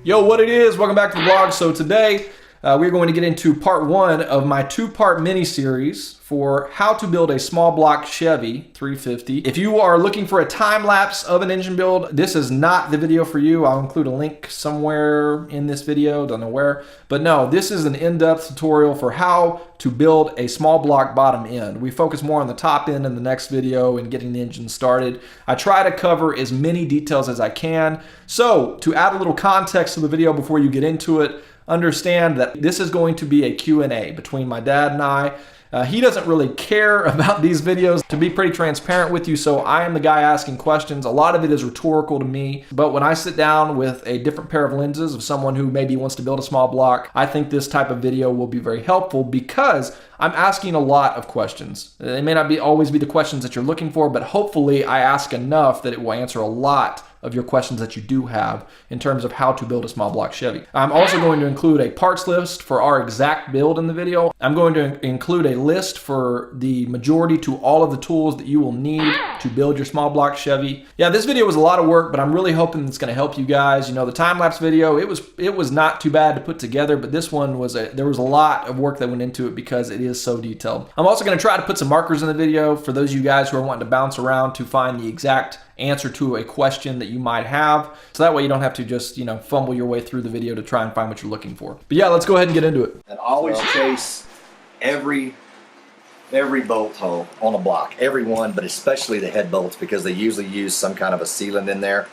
Yo, what it is? Welcome back to the vlog. So today we're going to get into part one of my two-part mini-series for how to build a small block Chevy 350. If you are looking for a time lapse of an engine build, this is not the video for you. I'll include a link somewhere in this video, don't know where. But no, this is an in-depth tutorial for how to build a small block bottom end. We focus more on the top end in the next video and getting the engine started. I try to cover as many details as I can. So to add a little context to the video before you get into it, understand that this is going to be a Q&A between my dad and I. He doesn't really care about these videos, to be pretty transparent with you, so I am the guy asking questions. A lot of it is rhetorical to me, but when I sit down with a different pair of lenses of someone who maybe wants to build a small block, I think this type of video will be very helpful because I'm asking a lot of questions. They may not always be the questions that you're looking for, but hopefully I ask enough that it will answer a lot of your questions that you do have in terms of how to build a small block Chevy. I'm also going to include a parts list for our exact build in the video. I'm going to include a list for the majority to all of the tools that you will need to build your small block Chevy. Yeah, this video was a lot of work, but I'm really hoping it's gonna help you guys. You know, the time-lapse video, it was not too bad to put together, but this one there was a lot of work that went into it because it is so detailed. I'm also gonna try to put some markers in the video for those of you guys who are wanting to bounce around to find the exact answer to a question that you might have. So that way you don't have to just, you know, fumble your way through the video to try and find what you're looking for. But yeah, let's go ahead and get into it. And always chase every bolt hole on a block, every one, but especially the head bolts because they usually use some kind of a sealant in there.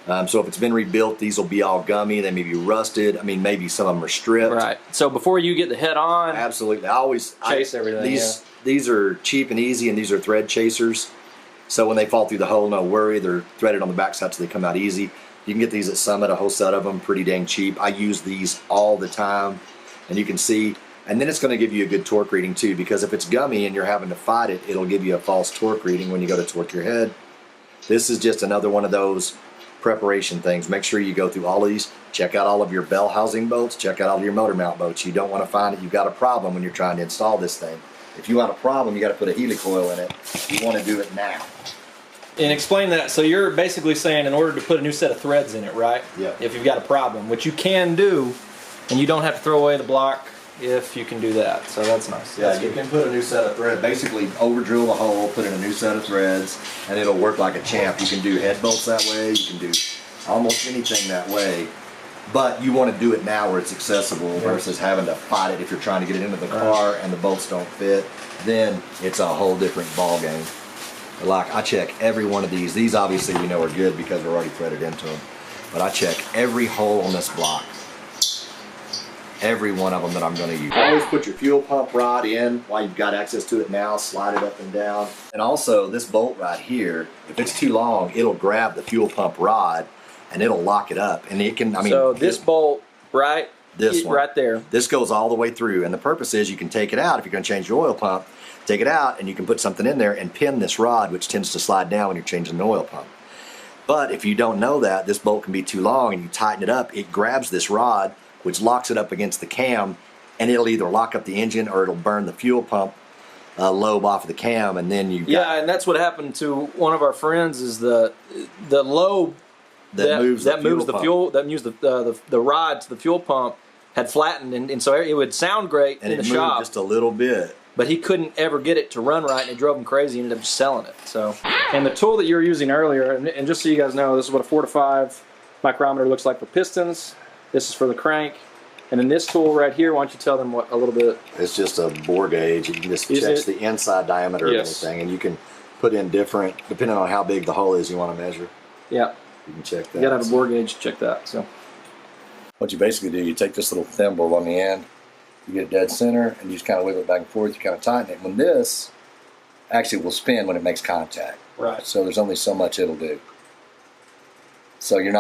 So if it's been rebuilt, these will be all gummy. They may be rusted. I mean, maybe some of them are stripped. Right. So before you get the head on, absolutely. I always chase everything. These are cheap and easy, and these are thread chasers. So when they fall through the hole, no worry. They're threaded on the backside so they come out easy. You can get these at Summit, a whole set of them, pretty dang cheap. I use these all the time, and you can see. And then it's going to give you a good torque reading too, because if it's gummy and you're having to fight it, it'll give you a false torque reading when you go to torque your head. This is just another one of those preparation things. Make sure you go through all of these. Check out all of your bell housing bolts. Check out all of your motor mount bolts. You don't want to find that you've got a problem when you're trying to install this thing. If you want a problem, you got to put a helicoil in it. You want to do it now. And explain that. So you're basically saying in order to put a new set of threads in it, right? Yeah. If you've got a problem, which you can do, and you don't have to throw away the block if you can do that. So that's nice. Yeah, you can put a new set of threads. Basically, over drill the hole, put in a new set of threads, and it'll work like a champ. You can do head bolts that way. You can do almost anything that way. But you want to do it now where it's accessible versus having to fight it if you're trying to get it into the car and the bolts don't fit. Then it's a whole different ball game. Like, I check every one of these. These obviously we know are good because we're already threaded into them. But I check every hole on this block. Every one of them that I'm going to use. Always put your fuel pump rod in while you've got access to it now. Slide it up and down. And also, this bolt right here, if it's too long, it'll grab the fuel pump rod and it'll lock it up. And it can, I mean... So this bolt, right? This one. Right there. This goes all the way through. And the purpose is you can take it out if you're going to change your oil pump. Take it out and you can put something in there and pin this rod, which tends to slide down when you're changing the oil pump. But if you don't know that, this bolt can be too long and you tighten it up, it grabs this rod, which locks it up against the cam, and it'll either lock up the engine or it'll burn the fuel pump lobe off of the cam, and then you and that's what happened to one of our friends. Is the lobe that moves the rod to the fuel pump had flattened, and so it would sound great and in the shop, shop, just a little bit. But he couldn't ever get it to run right, and it drove him crazy. He ended up just selling it. So, and the tool that you were using earlier, and just so you guys know, this is what a 4 to 5 micrometer looks like for pistons. This is for the crank. And then this tool right here, why don't you tell them what a little bit? It's just a bore gauge. It just checks the inside diameter of anything, and you can put in different, depending on how big the hole is you want to measure. Yeah. You can check that. You gotta have a bore gauge to check that. So, what you basically do, you take this little thimble on the end, you get it dead center, and you just kind of wiggle it back and forth. You kind of tighten it. When this actually will spin when it makes contact. Right. So there's only so much it'll do. So you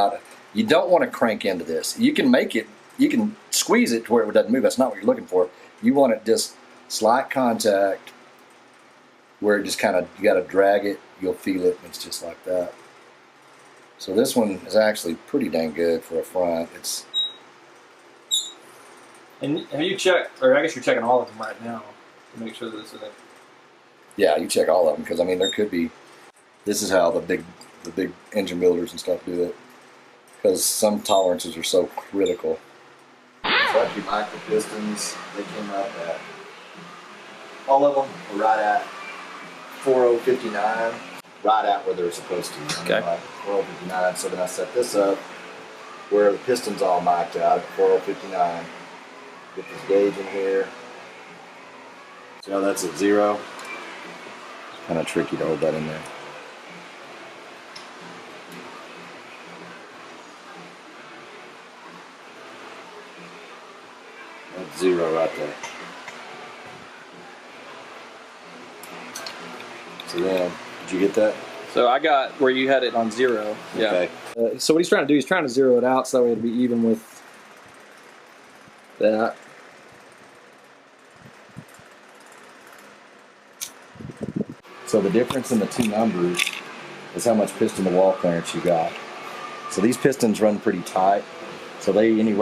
don't want to crank into this. You can make it. You can squeeze it to where it doesn't move. That's not what you're looking for. You want it just slight contact where it just kind of, you got to drag it. You'll feel it, and it's just like that. So this one is actually pretty dang good for a front. It's. And have you checked, or I guess you're checking all of them right now to make sure that this is it. Yeah, you check all of them because I mean there could be. This is how the big engine builders and stuff do it. because some tolerances are so critical. So after you mic the pistons, they came up at, all of them were right at 4059, right at where they're supposed to. Okay. Like 4059. So then I set this up where the piston's all mic'd out at 4059. Get this gauge in here. See how that's at 0? It's kind of tricky to hold that in there. That's 0 right there. So then, did you get that? So I got where you had it on 0. Yeah. Okay. So what he's trying to do, he's trying to zero it out so that way it'll be even with that. So the difference in the two numbers is how much piston to wall clearance you got. So these pistons run pretty tight. So they'll even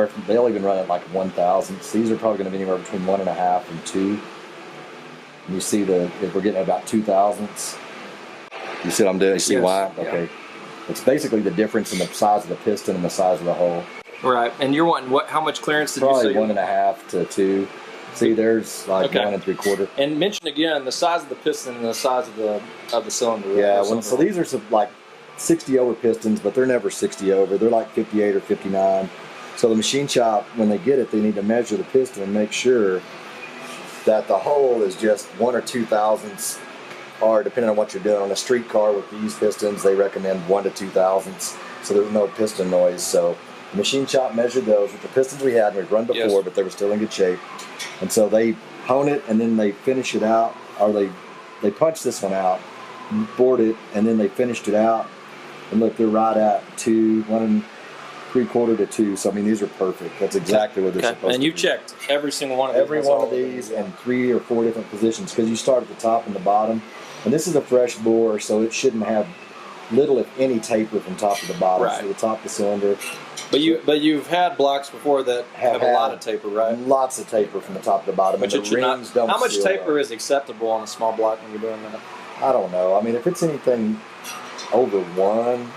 run at like 1,000. These are probably going to be anywhere between 1.5 and 2. And you see if we're getting about 2,000ths. You see what I'm doing? You see why? Okay. Yeah. It's basically the difference in the size of the piston and the size of the hole. Right. And you're wanting what? How much clearance did probably you say? 1.5 to 2. See, there's like 1 3/4. And mention again the size of the piston and the size of the cylinder. Yeah. So these are some like 60 over pistons, but they're never 60 over. They're like 58 or 59. So the machine shop, when they get it, they need to measure the piston and make sure that the hole is just 1 or 2 thousandths, or depending on what you're doing. On a street car with these pistons, they recommend 1 to 2 thousandths, so there's no piston noise. So the machine shop measured those with the pistons we had, and we'd run before, but they were still in good shape. And so they hone it, and then they finish it out, or they punch this one out, bored it, and then they finished it out. And look, they're right at 1 3/4 to 2. So I mean, these are perfect. That's exactly what they're supposed to be. And you checked every single one of these. Every one of these in 3 or 4 different positions, because you start at the top and the bottom. And this is a fresh bore, so it shouldn't have little, if any, taper from top to the bottom. Right. So the top of the cylinder. But you've had blocks before that have a lot of taper, right? Lots of taper from the top to the bottom. But and the rings don't how much seal taper up. is acceptable on a small block when you're doing that? I don't know. I mean, if it's anything over 1,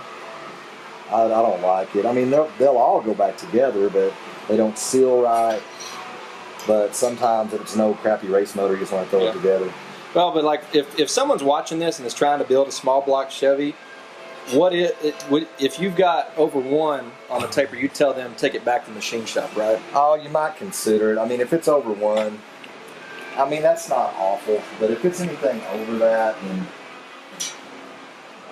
I don't like it. I mean, they'll all go back together, but they don't seal right. But sometimes if it's an old crappy race motor, you just want to throw it together. Well, but like if someone's watching this and is trying to build a small block Chevy, if you've got over 1 on the taper, you tell them take it back to the machine shop, right? Oh, you might consider it. I mean, if it's over 1, I mean, that's not awful. But if it's anything over that, then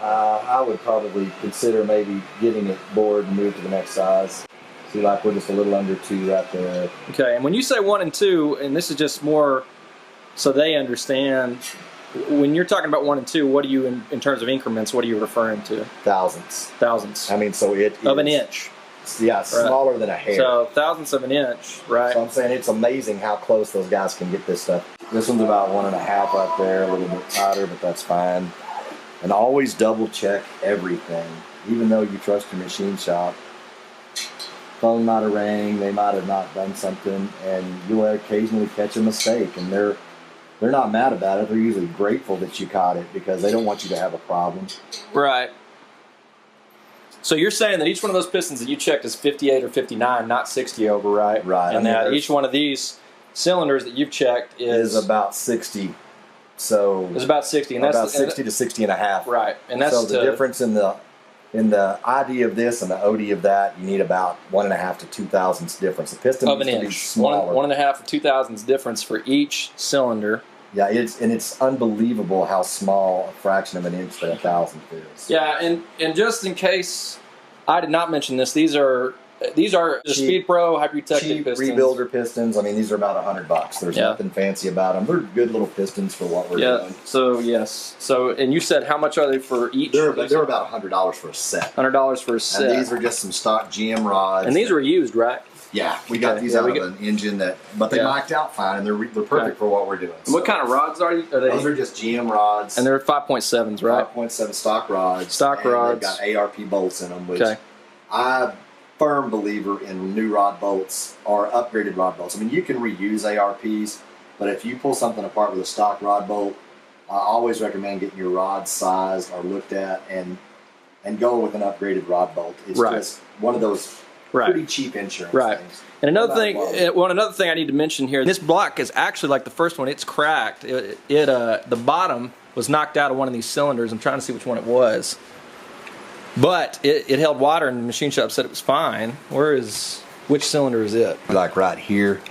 I would probably consider maybe getting it bored and move to the next size. See, like we're just a little under 2 right there. Okay, and when you say 1 and 2, and this is just more so they understand, when you're talking about 1 and 2, what do you, in terms of increments, what are you referring to? Thousandths. Thousandths. I mean, so it of is, an inch. Yeah, smaller than a hair. So thousandths of an inch, right? So I'm saying it's amazing how close those guys can get this stuff. This one's about 1.5 right there, a little bit tighter, but that's fine. And always double check everything, even though you trust your machine shop. Phone might have rang, they might have not done something, and you'll occasionally catch a mistake, and they're not mad about it. They're usually grateful that you caught it because they don't want you to have a problem. Right. So you're saying that each one of those pistons that you checked is 58 or 59, not 60 over, right? Right. And that each one of these cylinders that you've checked is about 60. So it's about 60, and that's about 60 to 60 and a half. Right. And that's so the difference in the ID of this and the OD of that, you need about 1.5 to 2 thousandths difference. The piston of needs an to be inch. smaller. 1.5 to 2 thousandths difference for each cylinder. Yeah, it's unbelievable how small a fraction of an inch that a thousandth is. Yeah, and just in case I did not mention this, these are the Speed Pro Hypertectic cheap pistons. rebuilder pistons. I mean, these are about $100. There's nothing fancy about them. They're good little pistons for what we're doing. So yes. So and you said how much are they for each? They're about $100 for a set. $100 for a set. And these are just some stock GM rods. And these were used, right? Yeah, we got these out of an engine but they mic'd out fine, and they're perfect for what we're doing. So. What kind of rods are they? Those are just GM rods. And they're 5.7s, right? 5.7 stock rods. Stock rods. They've got ARP bolts in them, which I'm a firm believer in new rod bolts or upgraded rod bolts. I mean, you can reuse ARPs, but if you pull something apart with a stock rod bolt, I always recommend getting your rods sized or looked at, and and go with an upgraded rod bolt. It's Right. just one of those Right. pretty cheap insurance Right. things. And another No thing, matter what. another thing I need to mention here. This block is actually like the first one. It's cracked. The bottom was knocked out of one of these cylinders. I'm trying to see which one it was, but it held water, and the machine shop said it was fine. Which cylinder is it? Like right here,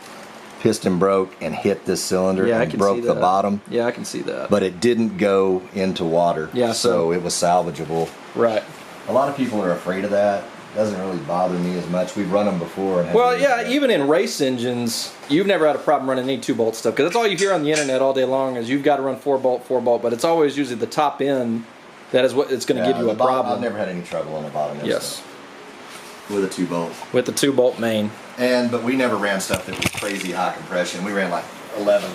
piston broke and hit this cylinder Yeah, I and can broke see the that. bottom. Yeah, I can see that. But it didn't go into water. Yeah, so it was salvageable. Right. A lot of people are afraid of that. Doesn't really bother me as much. We've run them before. And Well, yeah, even in race engines, you've never had a problem running any 2-bolt stuff, because that's all you hear on the internet all day long is you've got to run 4-bolt, but it's always usually the top end that is what it's going to give you a problem. I've never had any trouble on the bottom. Yes. With a 2-bolt. With the 2-bolt main. But we never ran stuff that was crazy high compression. We ran like 11.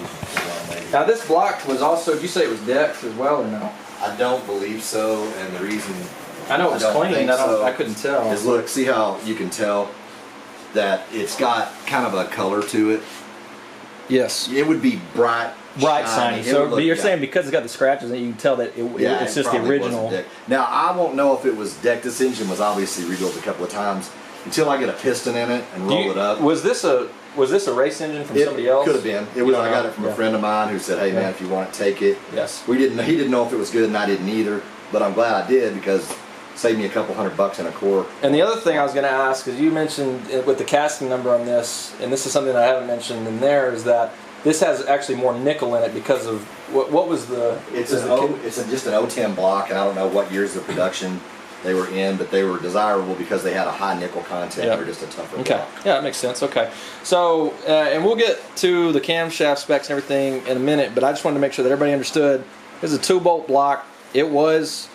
Maybe. Now this block was also, did you say it was Dex as well or no? I don't believe so, and the reason I know it was clean, I couldn't tell. is look, see how you can tell that it's got kind of a color to it. Yes. It would be bright Shiny. It So would look, you're saying because it's got the scratches in it, you can tell that it's just the probably original. wasn't decked. Now I won't know if it was decked. This engine was obviously rebuilt a couple of times until I get a piston in it and roll it up. Was this a race engine from somebody else? Could have been. It was. I got it from a friend of mine who said, "Hey man, if you want it, take it." Yes. He didn't know if it was good, and I didn't either. But I'm glad I did because it saved me a couple $100 in a core. And the other thing I was going to ask is you mentioned with the casting number on this, and this is something that I haven't mentioned in there, is that this has actually more nickel in it because of what was the? It's just an 010 block, and I don't know what years of production they were in, but they were desirable because they had a high nickel content. Yep. They're just a tougher Okay. block. Yeah, that makes sense. Okay. So, and we'll get to the camshaft specs and everything in a minute, but I just wanted to make sure that everybody understood this is a 2-bolt block. It was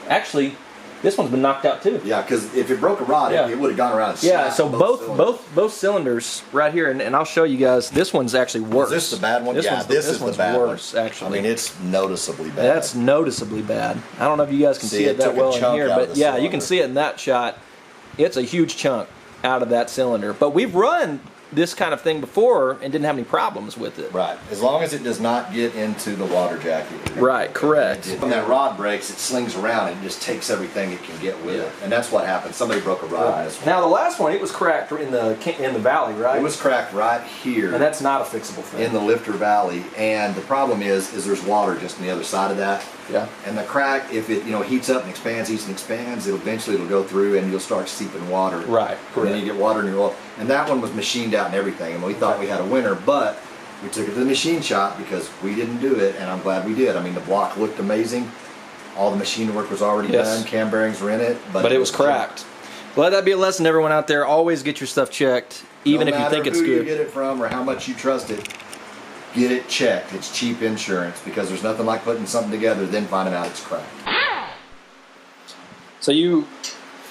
actually, this one's been knocked out too. Yeah, because if it broke a rod, Yeah. it would have gone around. And Yeah, snapped so cylinders. both cylinders right here, and I'll show you guys. This one's actually worse. Is this the bad one? This Yeah, one's this is the one's bad worse, one. actually. I mean, it's noticeably bad. That's noticeably bad. I don't know if you guys can see it that took a well in chunk here, out of but the yeah, you can cylinder. see it in that shot. It's a huge chunk out of that cylinder. But we've run this kind of thing before and didn't have any problems with it. Right. As long as it does not get into the water jacket. Right, correct. When that rod breaks, it slings around and just takes everything it can get with it. And that's what happened. Somebody broke a rod in this one. Now the last one, it was cracked in the valley, right? It was cracked right here. and that's not a fixable thing. in the lifter valley, and the problem is there's water just on the other side of that. Yeah. And the crack, if it heats up and expands, it'll go through and you'll start seeping water. Right, And then correct. you get water in your oil. And that one was machined out and everything, and we thought we had a winner, but we took it to the machine shop because we didn't do it, and I'm glad we did. I mean, the block looked amazing. All the machine work was already Yes. done. Cam bearings were in it, But it was cracked. Let that be a lesson to everyone out there. Always get your stuff checked, even if you think it's No matter who good. you get it from or how much you trust it, get it checked. It's cheap insurance because there's nothing like putting something together then finding out it's cracked. So you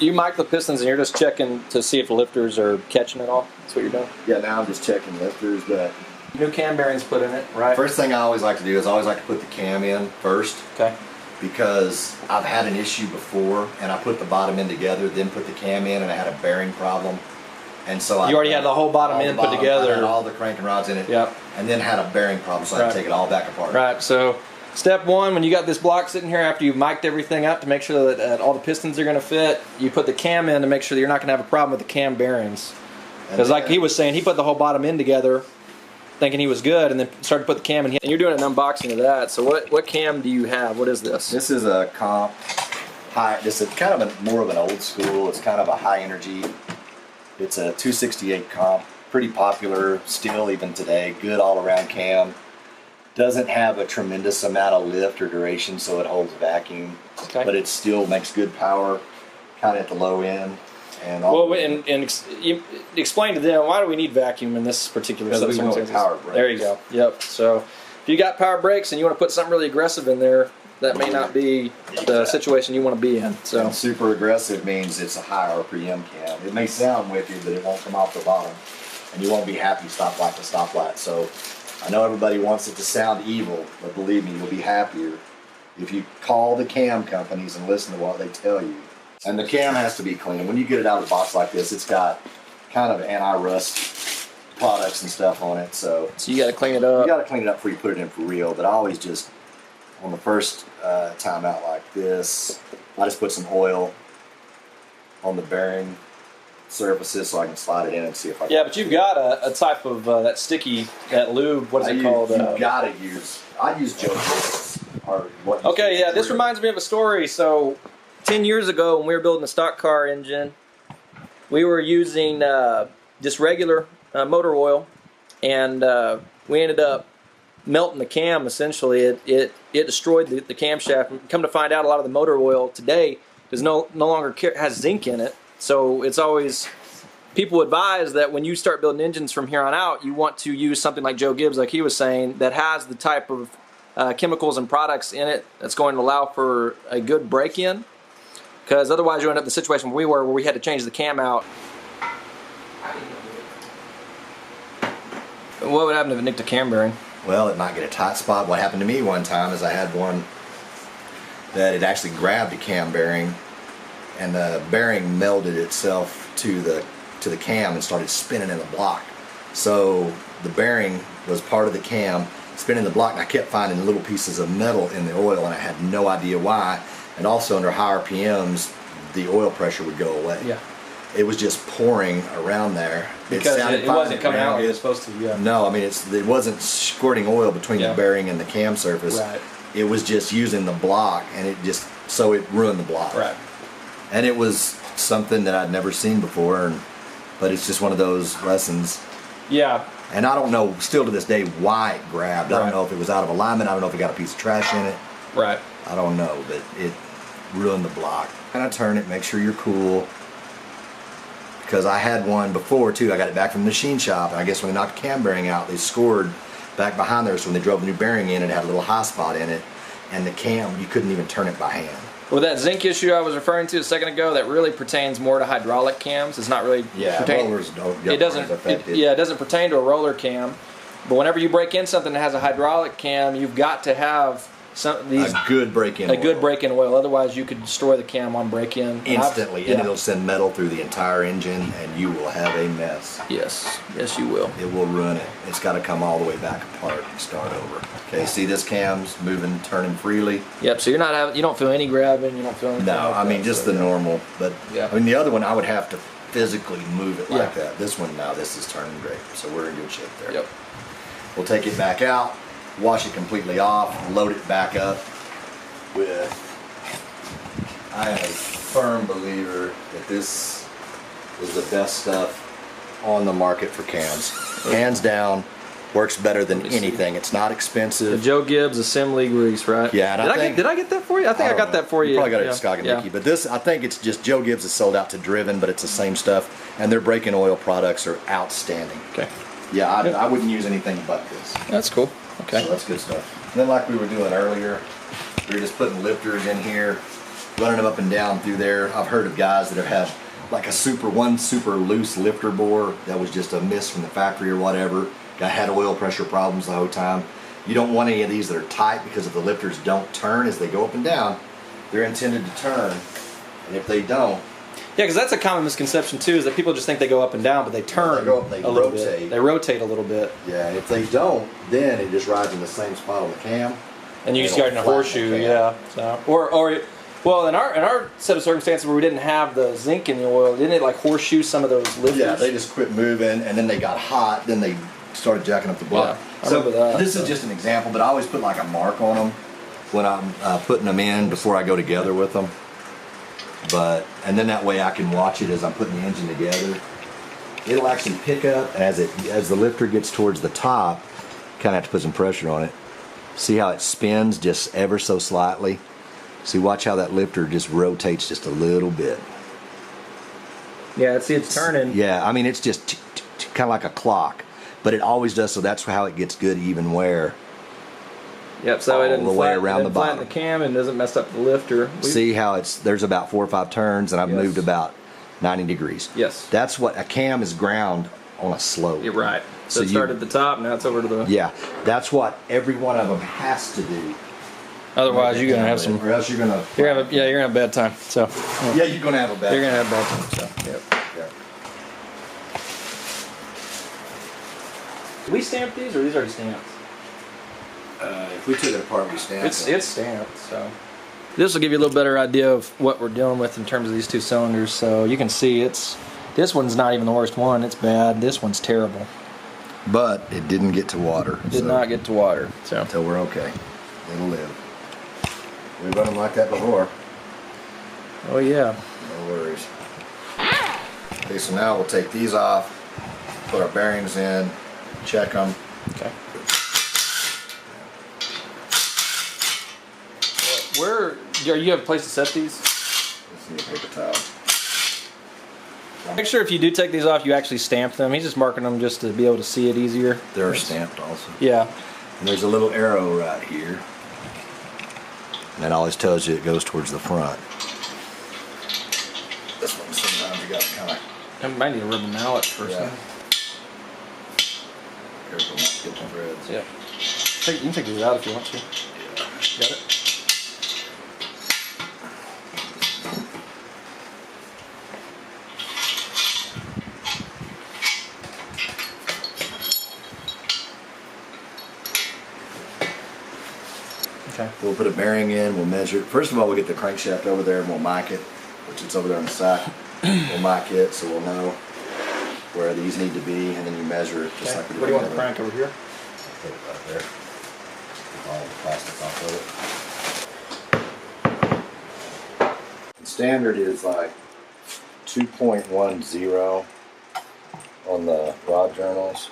mic the pistons and you're just checking to see if the lifters are catching it all? That's what you're doing? Yeah, now I'm just checking lifters, but New cam bearings put in it, right? first thing I always like to do is I always like to put the cam in first Okay. because I've had an issue before and I put the bottom end together, then put the cam in, and I had a bearing problem. And so You already had the whole bottom all the end put I together. had all the cranking rods in it. Yep. And then had a bearing problem, so I had Right. to take it all back apart. Right, so step one, when you got this block sitting here after you've mic'd everything up to make sure that all the pistons are going to fit, you put the cam in to make sure that you're not going to have a problem with the cam bearings. And Because like then- he was saying, he put the whole bottom end together thinking he was good and then started to put the cam in. And you're doing an unboxing of that. So what cam do you have? What is this? This is a comp high. This is kind of more of an old school. It's kind of a high energy. It's a 268 comp, pretty popular still even today. Good all around cam. Doesn't have a tremendous amount of lift or duration, so it holds vacuum. Okay. But it still makes good power, kind of at the low end. And Well, you explain to them, why do we need vacuum in this particular Because we want circumstances? power brakes. There you go. Yep. So if you got power brakes and you want to put something really aggressive in there, that may not be the situation you want to be in. So And super aggressive means it's a high RPM cam. It may sound wicked, but it won't come off the bottom. And you won't be happy stoplight to stoplight. So I know everybody wants it to sound evil, but believe me, you'll be happier if you call the cam companies and listen to what they tell you. And the cam has to be clean. When you get it out of the box like this, it's got kind of anti-rust products and stuff on it. So you got to clean it you up. got to clean it up before you put it in for real. But I always just on the first time out like this, I just put some oil on the bearing surfaces so I can slide it in and see if I can. Yeah, but you've got a type of that sticky, that lube, what is it called? You gotta use, I use Joe Gibbs. Okay, yeah, this reminds me of a story. So 10 years ago when we were building a stock car engine, we were using just regular motor oil, and we ended up melting the cam. Essentially, it destroyed the camshaft. And come to find out, a lot of the motor oil today does no longer has zinc in it. So it's always, people advise that when you start building engines from here on out, you want to use something like Joe Gibbs, like he was saying, that has the type of chemicals and products in it that's going to allow for a good break-in. Because otherwise you end up in the situation where we were, where we had to change the cam out. What would happen if it nicked a cam bearing? Well, it might get a tight spot. What happened to me one time is I had one that it actually grabbed a cam bearing, and the bearing melded itself to the cam and started spinning in the block. So the bearing was part of the cam, spinning the block, and I kept finding little pieces of metal in the oil, and I had no idea why. And also under high RPMs, the oil pressure would go away. Yeah. It was just pouring around there. Because it wasn't coming out like it was supposed to. Yeah. No, I mean it wasn't squirting oil between the bearing and the cam surface. Right. It was just using the block, and it ruined the block. Right. And it was something that I'd never seen before, but it's just one of those lessons. Yeah. And I don't know, still to this day, why it grabbed. I don't know if it was out of alignment. I don't know if it got a piece of trash in it. Right. I don't know, but it ruined the block. Kind of turn it, make sure you're cool. Because I had one before too. I got it back from the machine shop, and I guess when they knocked the cam bearing out, they scored back behind there. So when they drove the new bearing in, it had a little high spot in it, and the cam, you couldn't even turn it by hand. Well, that zinc issue I was referring to a second ago, that really pertains more to hydraulic cams. It's not really rollers don't get affected. It doesn't pertain to a roller cam. But whenever you break in something that has a hydraulic cam, you've got to have a good break-in oil. Otherwise, you could destroy the cam on break-in instantly, and it'll send metal through the entire engine, and you will have a mess. Yes, you will. It will ruin it. It's got to come all the way back apart and start over. Okay, see this cam's moving, turning freely. Yep. So you don't feel any grabbing. You don't feel anything. No, I mean just the normal. But I mean the other one, I would have to physically move it like that. This one now, this is turning great, so we're in good shape there. Yep. We'll take it back out, wash it completely off, load it back up with, I am a firm believer that this is the best stuff on the market for cams. Hands down, works better than anything. It's not expensive. The Joe Gibbs assembly grease, right? Yeah. And did I get that for you? I think I got that for you. You probably got it at Scott and Nicky. But this, I think it's just Joe Gibbs is sold out to Driven, but it's the same stuff. And their break-in oil products are outstanding. Okay. Yeah, I wouldn't use anything but this. That's cool. Okay. So that's good stuff. And then like we were doing earlier, we were just putting lifters in here, running them up and down through there. I've heard of guys that have had like one super loose lifter bore that was just a miss from the factory or whatever. Guy had oil pressure problems the whole time. You don't want any of these that are tight, because if the lifters don't turn as they go up and down, they're intended to turn. And if they don't, yeah, because that's a common misconception too, is that people just think they go up and down, but they turn. They go up, they rotate. They rotate a little bit. Yeah, if they don't, then it just rides in the same spot on the cam. And you just got in a horseshoe, yeah. So, well, in our set of circumstances where we didn't have the zinc in the oil, didn't it like horseshoe some of those lifters? Yeah, they just quit moving, and then they got hot. Then they started jacking up the block. Yeah, I remember that. This is just an example, but I always put like a mark on them when I'm putting them in before I go together with them. And then that way I can watch it as I'm putting the engine together. It'll actually pick up as the lifter gets towards the top. Kind of have to put some pressure on it. See how it spins just ever so slightly? See, watch how that lifter just rotates just a little bit. Yeah, see, it's turning. Yeah, I mean, it's just kind of like a clock, but it always does, so that's how it gets good even wear. Yep, so it doesn't all the way around the bottom. Flatten the cam and doesn't mess up the lifter. See how there's about 4 or 5 turns, and I've moved about 90 degrees. Yes. That's what a cam is ground on a slope. You're right. So it started at the top, now it's over to the... Yeah, that's what every one of them has to do. Otherwise, you're gonna have some... Or else you're gonna... You're gonna have a bad time, so... Yeah, you're gonna have a bad time. You're gonna have a bad time, so... Yep. Did we stamp these, or are these already stamped? If we took it apart, we stamped it. It's stamped, so. This will give you a little better idea of what we're dealing with in terms of these two cylinders. So you can see this one's not even the worst one. It's bad. This one's terrible. But it didn't get to water. It did not get to water. So we're okay. It'll live. We've run them like that before. Oh yeah. No worries. Okay, so now we'll take these off, put our bearings in, check them. Okay. Where do you have a place to set these? Let's need a paper towel. Make sure if you do take these off, you actually stamp them. He's just marking them just to be able to see it easier. They're stamped also. Yeah. And there's a little arrow right here. And that always tells you it goes towards the front. This one sometimes you got to kind of... I might need a rubber mallet first. Yeah. Careful not to get the threads. Yeah. You can take these out if you want to. Yeah. Got it? Okay. We'll put a bearing in, we'll measure it. First of all, we'll get the crankshaft over there and we'll mic it, which is over there on the side. We'll mic it so we'll know where these need to be, and then you measure it just like we did. What do you want the crank over here? Put it right there. All the plastic off of it. The standard is like 2.10 on the rod journals.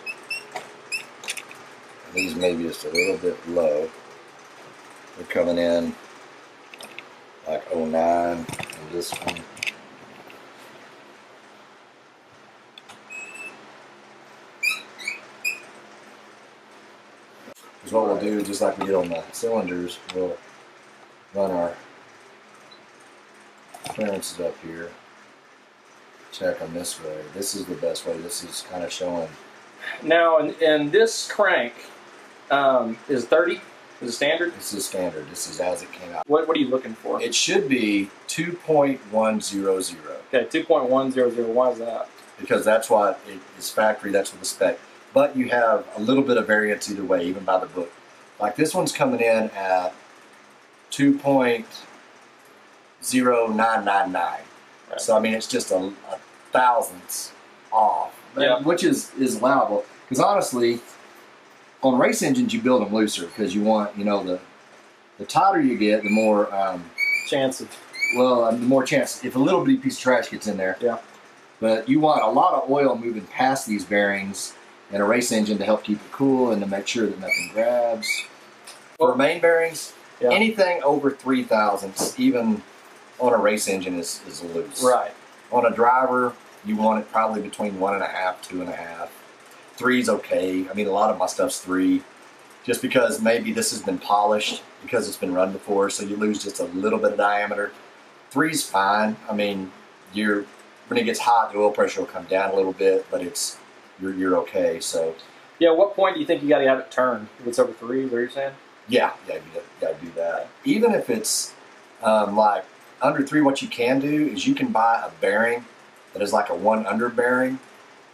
And these may be just a little bit low. They're coming in like 09 and this one. Because what we'll do, just like we did on the cylinders, we'll run our clearances up here, check them this way. This is the best way. This is kind of showing. Now, and this crank is 30? Is it standard? This is standard. This is as it came out. What are you looking for? It should be 2.100. Okay, 2.100. Why is that? Because that's what it is factory. That's what the spec. But you have a little bit of variance either way, even by the book. Like this one's coming in at 2.0999. Right. So I mean, it's just a thousandths off, yeah. Which is allowable. Because honestly, on race engines, you build them looser because you want, the tighter you get, the more chance of. Well, the more chance if a little bitty piece of trash gets in there. Yeah. But you want a lot of oil moving past these bearings in a race engine to help keep it cool and to make sure that nothing grabs. For main bearings, yeah. Anything over 3 thousandths, even on a race engine, is loose. Right. On a driver, you want it probably between 1.5, 2.5. 3's okay. I mean, a lot of my stuff's 3, just because maybe this has been polished because it's been run before, so you lose just a little bit of diameter. 3's fine. I mean, when it gets hot, the oil pressure will come down a little bit, but you're okay. So. Yeah. At what point do you think you got to have it turned? If it's over 3, is that what you're saying? Yeah, you got to do that. Even if it's like under 3, what you can do is you can buy a bearing that is like a 1 under bearing.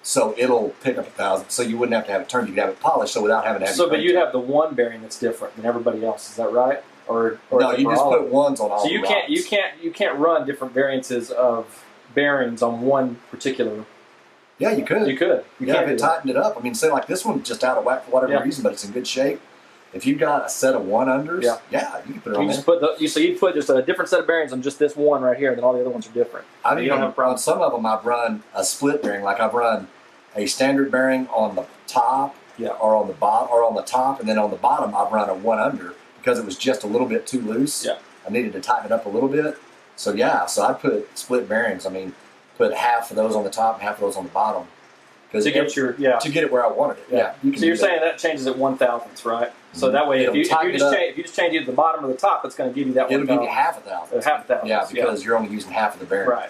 So it'll pick up 1,000. So you wouldn't have to have it turned. You could have it polished. So without having to have. So, but you'd have the one bearing that's different than everybody else. Is that right? Or no, you just put ones on all. So you rods. you can't run different variances of bearings on one particular. Yeah, you could. You could. You if it tightened it up. I mean, say like this one's just out of whack for whatever reason, but it's in good shape. If you've got a set of 1 unders, you can put it on there. So you put just a different set of bearings on just this one right here, and then all the other ones are different. I mean, you don't have a problem. On some of them, I've run a split bearing. Like I've run a standard bearing on the top, or on the bottom, or on the top, and then on the bottom, I've run a 1 under because it was just a little bit too loose. Yeah. I needed to tighten it up a little bit. So I put split bearings. I mean, put half of those on the top and half of those on the bottom. To get to get it where I wanted it. Yeah. So you're saying that changes at 1,000ths, right? So that way, if you just change either the bottom or the top, it's going to give you that. It'll give you half a thousand. Yeah, because you're only using half of the bearing. Right.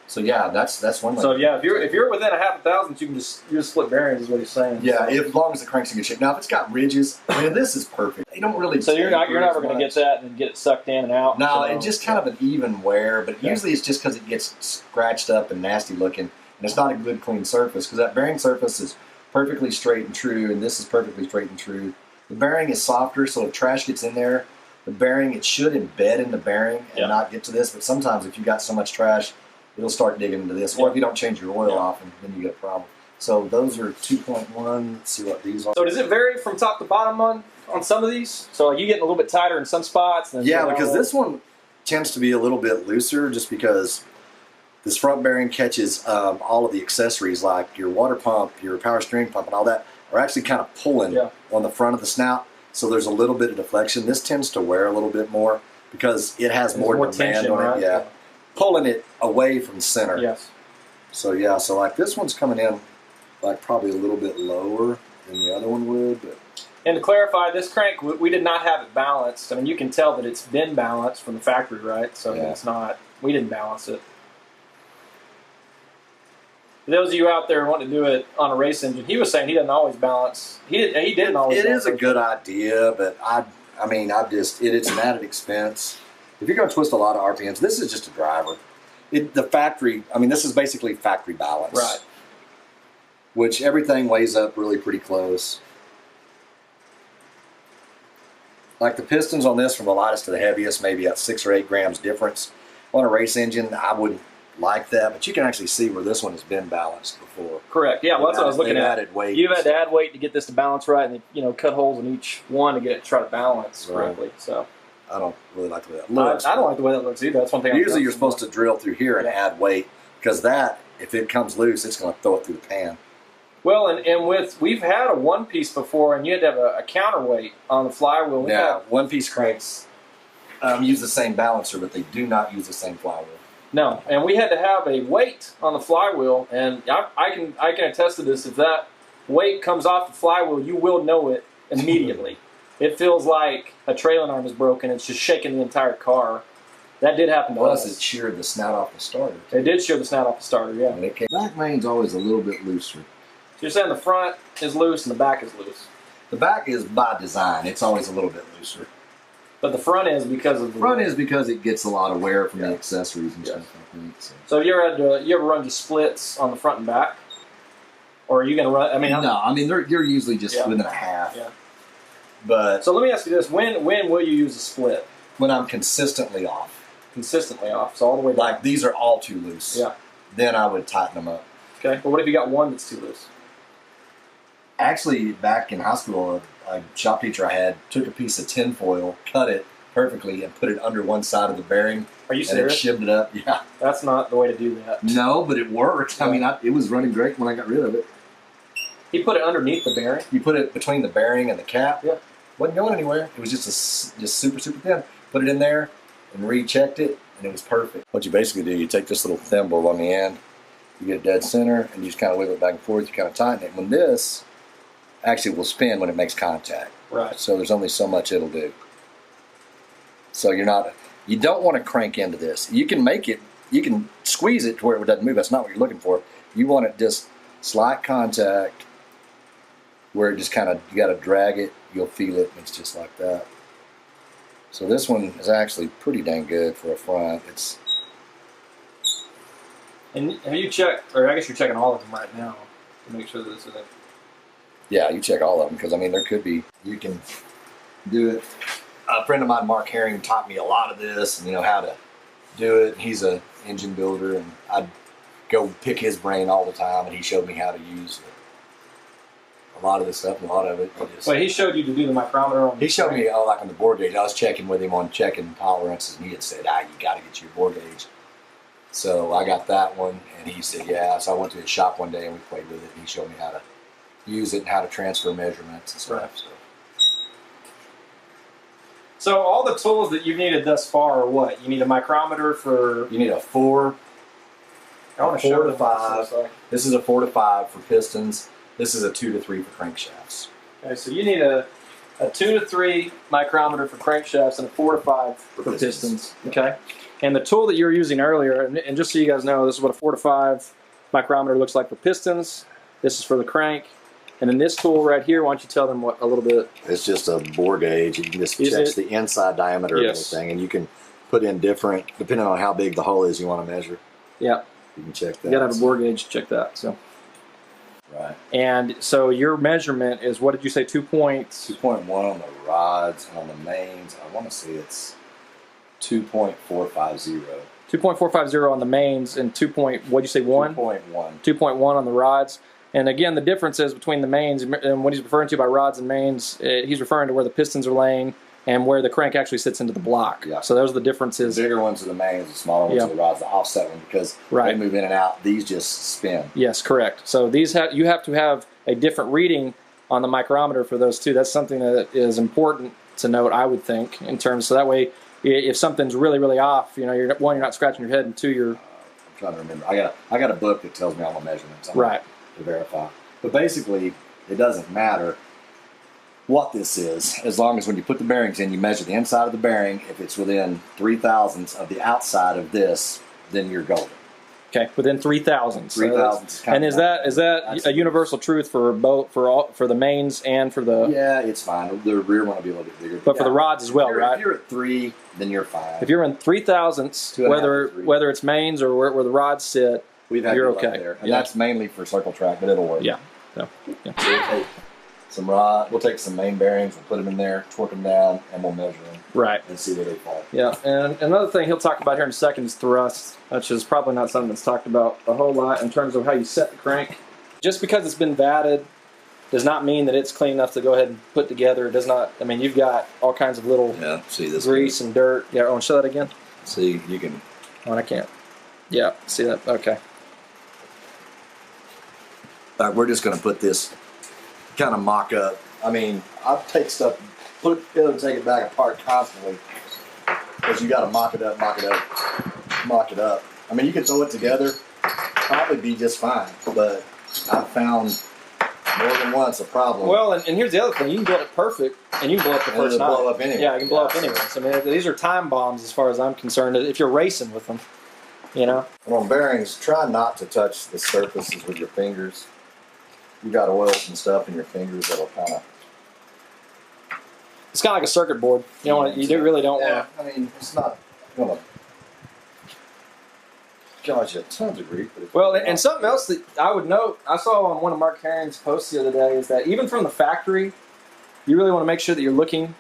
So that's one way. So if you're within a half a thousandth, you can just split bearings, is what he's saying. Yeah, as long as the crank's in good shape. Now, if it's got ridges, I mean, this is perfect. They don't really. So you're never going to get that and get it sucked in and out. No, it's just kind of an even wear, but usually it's just because it gets scratched up and nasty looking, and it's not a good clean surface because that bearing surface is perfectly straight and true, and this is perfectly straight and true. The bearing is softer, so if trash gets in there, the bearing, it should embed in the bearing and not get to this. But sometimes if you got so much trash, it'll start digging into this. Or if you don't change your oil often, then you get a problem. So those are 2.1. Let's see what these are. So does it vary from top to bottom on some of these? So are you getting a little bit tighter in some spots? And yeah, because this one tends to be a little bit looser just because this front bearing catches all of the accessories like your water pump, your power steering pump, and all that are actually kind of pulling on the front of the snout. So there's a little bit of deflection. This tends to wear a little bit more because it has more demand tension, on it. right? Yeah. Pulling it away from center. Yes. So yeah, so like this one's coming in like probably a little bit lower than the other one would. But. And to clarify, this crank, we did not have it balanced. I mean, you can tell that it's been balanced from the factory, right? So it's not, we didn't balance it. For those of you out there wanting to do it on a race engine, he was saying he doesn't always balance. He didn't always It balance. is a good idea, but it's an added expense. If you're going to twist a lot of RPMs, this is just a driver. The factory, I mean, this is basically factory balance. Right. Which everything weighs up really pretty close. Like the pistons on this from the lightest to the heaviest, maybe at 6 or 8 grams difference. On a race engine, I wouldn't like that, but you can actually see where this one has been balanced before. Correct. Yeah, well, that's what I was looking at. Added weight. You've had to add weight to get this to balance right, and cut holes in each one to get it to try to balance correctly. So I don't really like the way that looks. I don't like the way that looks either. That's one thing. Usually, you're supposed to drill through here and add weight because that, if it comes loose, it's going to throw it through the pan. Well, and we've had a one-piece before, and you had to have a counterweight on the flywheel. Yeah, one-piece cranks use the same balancer, but they do not use the same flywheel. No, and we had to have a weight on the flywheel, and I can attest to this. If that weight comes off the flywheel, you will know it immediately. It feels like a trailing arm is broken. It's just shaking the entire car. That did happen to us. Plus, it sheared the snout off the starter. It did shear the snout off the starter, yeah. The back main's always a little bit looser. So you're saying the front is loose and the back is loose? The back is by design. It's always a little bit looser. But the front is because of the front is because it gets a lot of wear from the accessories and stuff. I think. So you ever run just splits on the front and back, or are you going to run? I mean, no. I mean, you're usually just within a half. Yeah. But so let me ask you this: when will you use a split? When I'm consistently off. Consistently off. So all the way down. Like these are all too loose. Yeah. Then I would tighten them up. Okay. But what if you got one that's too loose? Actually, back in high school, a shop teacher I had took a piece of tin foil, cut it perfectly, and put it under one side of the bearing. Are you serious? And it shimmed it up. Yeah. That's not the way to do that. No, but it worked. Yeah. I mean, it was running great when I got rid of it. He put it underneath the bearing? You put it between the bearing and the cap. Yeah. Wasn't going anywhere. It was just super, super thin. Put it in there and rechecked it, and it was perfect. What you basically do, you take this little thimble on the end, you get it dead center, and you just kind of wiggle it back and forth. You kind of tighten it. When this actually will spin when it makes contact. Right. So there's only so much it'll do. So you don't want to crank into this. You can make it, you can squeeze it to where it doesn't move. That's not what you're looking for. You want it just slight contact where it just kind of, you got to drag it, you'll feel it, and it's just like that. So this one is actually pretty dang good for a front. And have you checked, or I guess you're checking all of them right now to make sure that this is it. Yeah, you check all of them because, I mean, there could be, you can do it. A friend of mine, Mark Herring, taught me a lot of this and, how to do it. He's an engine builder, and I'd go pick his brain all the time, and he showed me how to use a lot of this stuff, and a lot of it. Wait, he showed you to do the micrometer on He showed me, like on the bore gauge. I was checking with him on checking tolerances, and he had said, you got to get your bore gauge. So I got that one, and he said, yeah. So I went to his shop one day, and we played with it, and he showed me how to use it and how to transfer measurements and stuff. Right. So all the tools that you've needed thus far are what? You need a micrometer for... You need a 4 to 5. This is a 4 to 5 for pistons. This is a 2 to 3 for crankshafts. Okay, so you need a 2 to 3 micrometer for crankshafts and a 4 to 5 for pistons. Okay. And the tool that you were using earlier, and just so you guys know, this is what a 4 to 5 micrometer looks like for pistons. This is for the crank. And then this tool right here, why don't you tell them what a little bit? It's just a bore gauge. You can just check the inside diameter of anything, and you can put in different, depending on how big the hole is you want to measure. Yeah. You can check that. You got to have a bore gauge to check that. So. Right. And so your measurement is, what did you say, 2.1 on the rods, and on the mains, I want to say it's 2.450. 2.450 on the mains and what did you say, 1? 2.1. 2.1 on the rods. And again, the difference is between the mains, and what he's referring to by rods and mains, he's referring to where the pistons are laying and where the crank actually sits into the block. Yeah. So those are the differences. The bigger ones are the mains, the smaller ones are the rods, the offset one, because they move in and out. These just spin. Yes, correct. So these you have to have a different reading on the micrometer for those two. That's something that is important to note, I would think, in terms, so that way if something's really, really off, you know, you're not scratching your head, and two, you're... I'm trying to remember. I got a book that tells me all my measurements. To verify. But basically, it doesn't matter what this is, as long as when you put the bearings in, you measure the inside of the bearing. If it's within 0.003 of the outside of this, then you're golden. Okay, within 0.003. 0.003. And is that a universal truth for both, for the mains and for the? Yeah, it's fine. The rear one will be a little bit bigger. But for the rods as well, right? If you're at 3, then you're fine. If you're in 0.003, whether it's mains or where the rods sit, you're okay. There. And that's mainly for circle track, but it'll work. Yeah. So we'll take some main bearings, we'll put them in there, torque them down, and we'll measure them. Right. And see where they fall. Yeah, and another thing he'll talk about here in a second is thrust, which is probably not something that's talked about a whole lot in terms of how you set the crank. Just because it's been vatted does not mean that it's clean enough to go ahead and put together. It does not, I mean, you've got all kinds of little grease and dirt. Yeah, want to show that again? See, you can... Oh, I can't. Yeah, see that? Okay. All right, we're just going to put this kind of mock up. I mean, I'll take stuff, put it and take it back apart constantly, because you got to mock it up, mock it up, mock it up. I mean, you can throw it together, probably be just fine, but I've found more than once a problem. Well, and here's the other thing: you can build it perfect, and you can blow up the first time. Blow up anyway. Yeah, you can blow up anyway. So, I mean, these are time bombs as far as I'm concerned. If you're racing with them, you know. And on bearings, try not to touch the surfaces with your fingers. You got oils and stuff in your fingers that'll kind of... It's kind of like a circuit board. You know, really don't want to... I mean, it's not going to cause you tons of grief. Well, and something else that I would note, I saw on one of Mark Herring's posts the other day, is that even from the factory, you really want to make sure that you're looking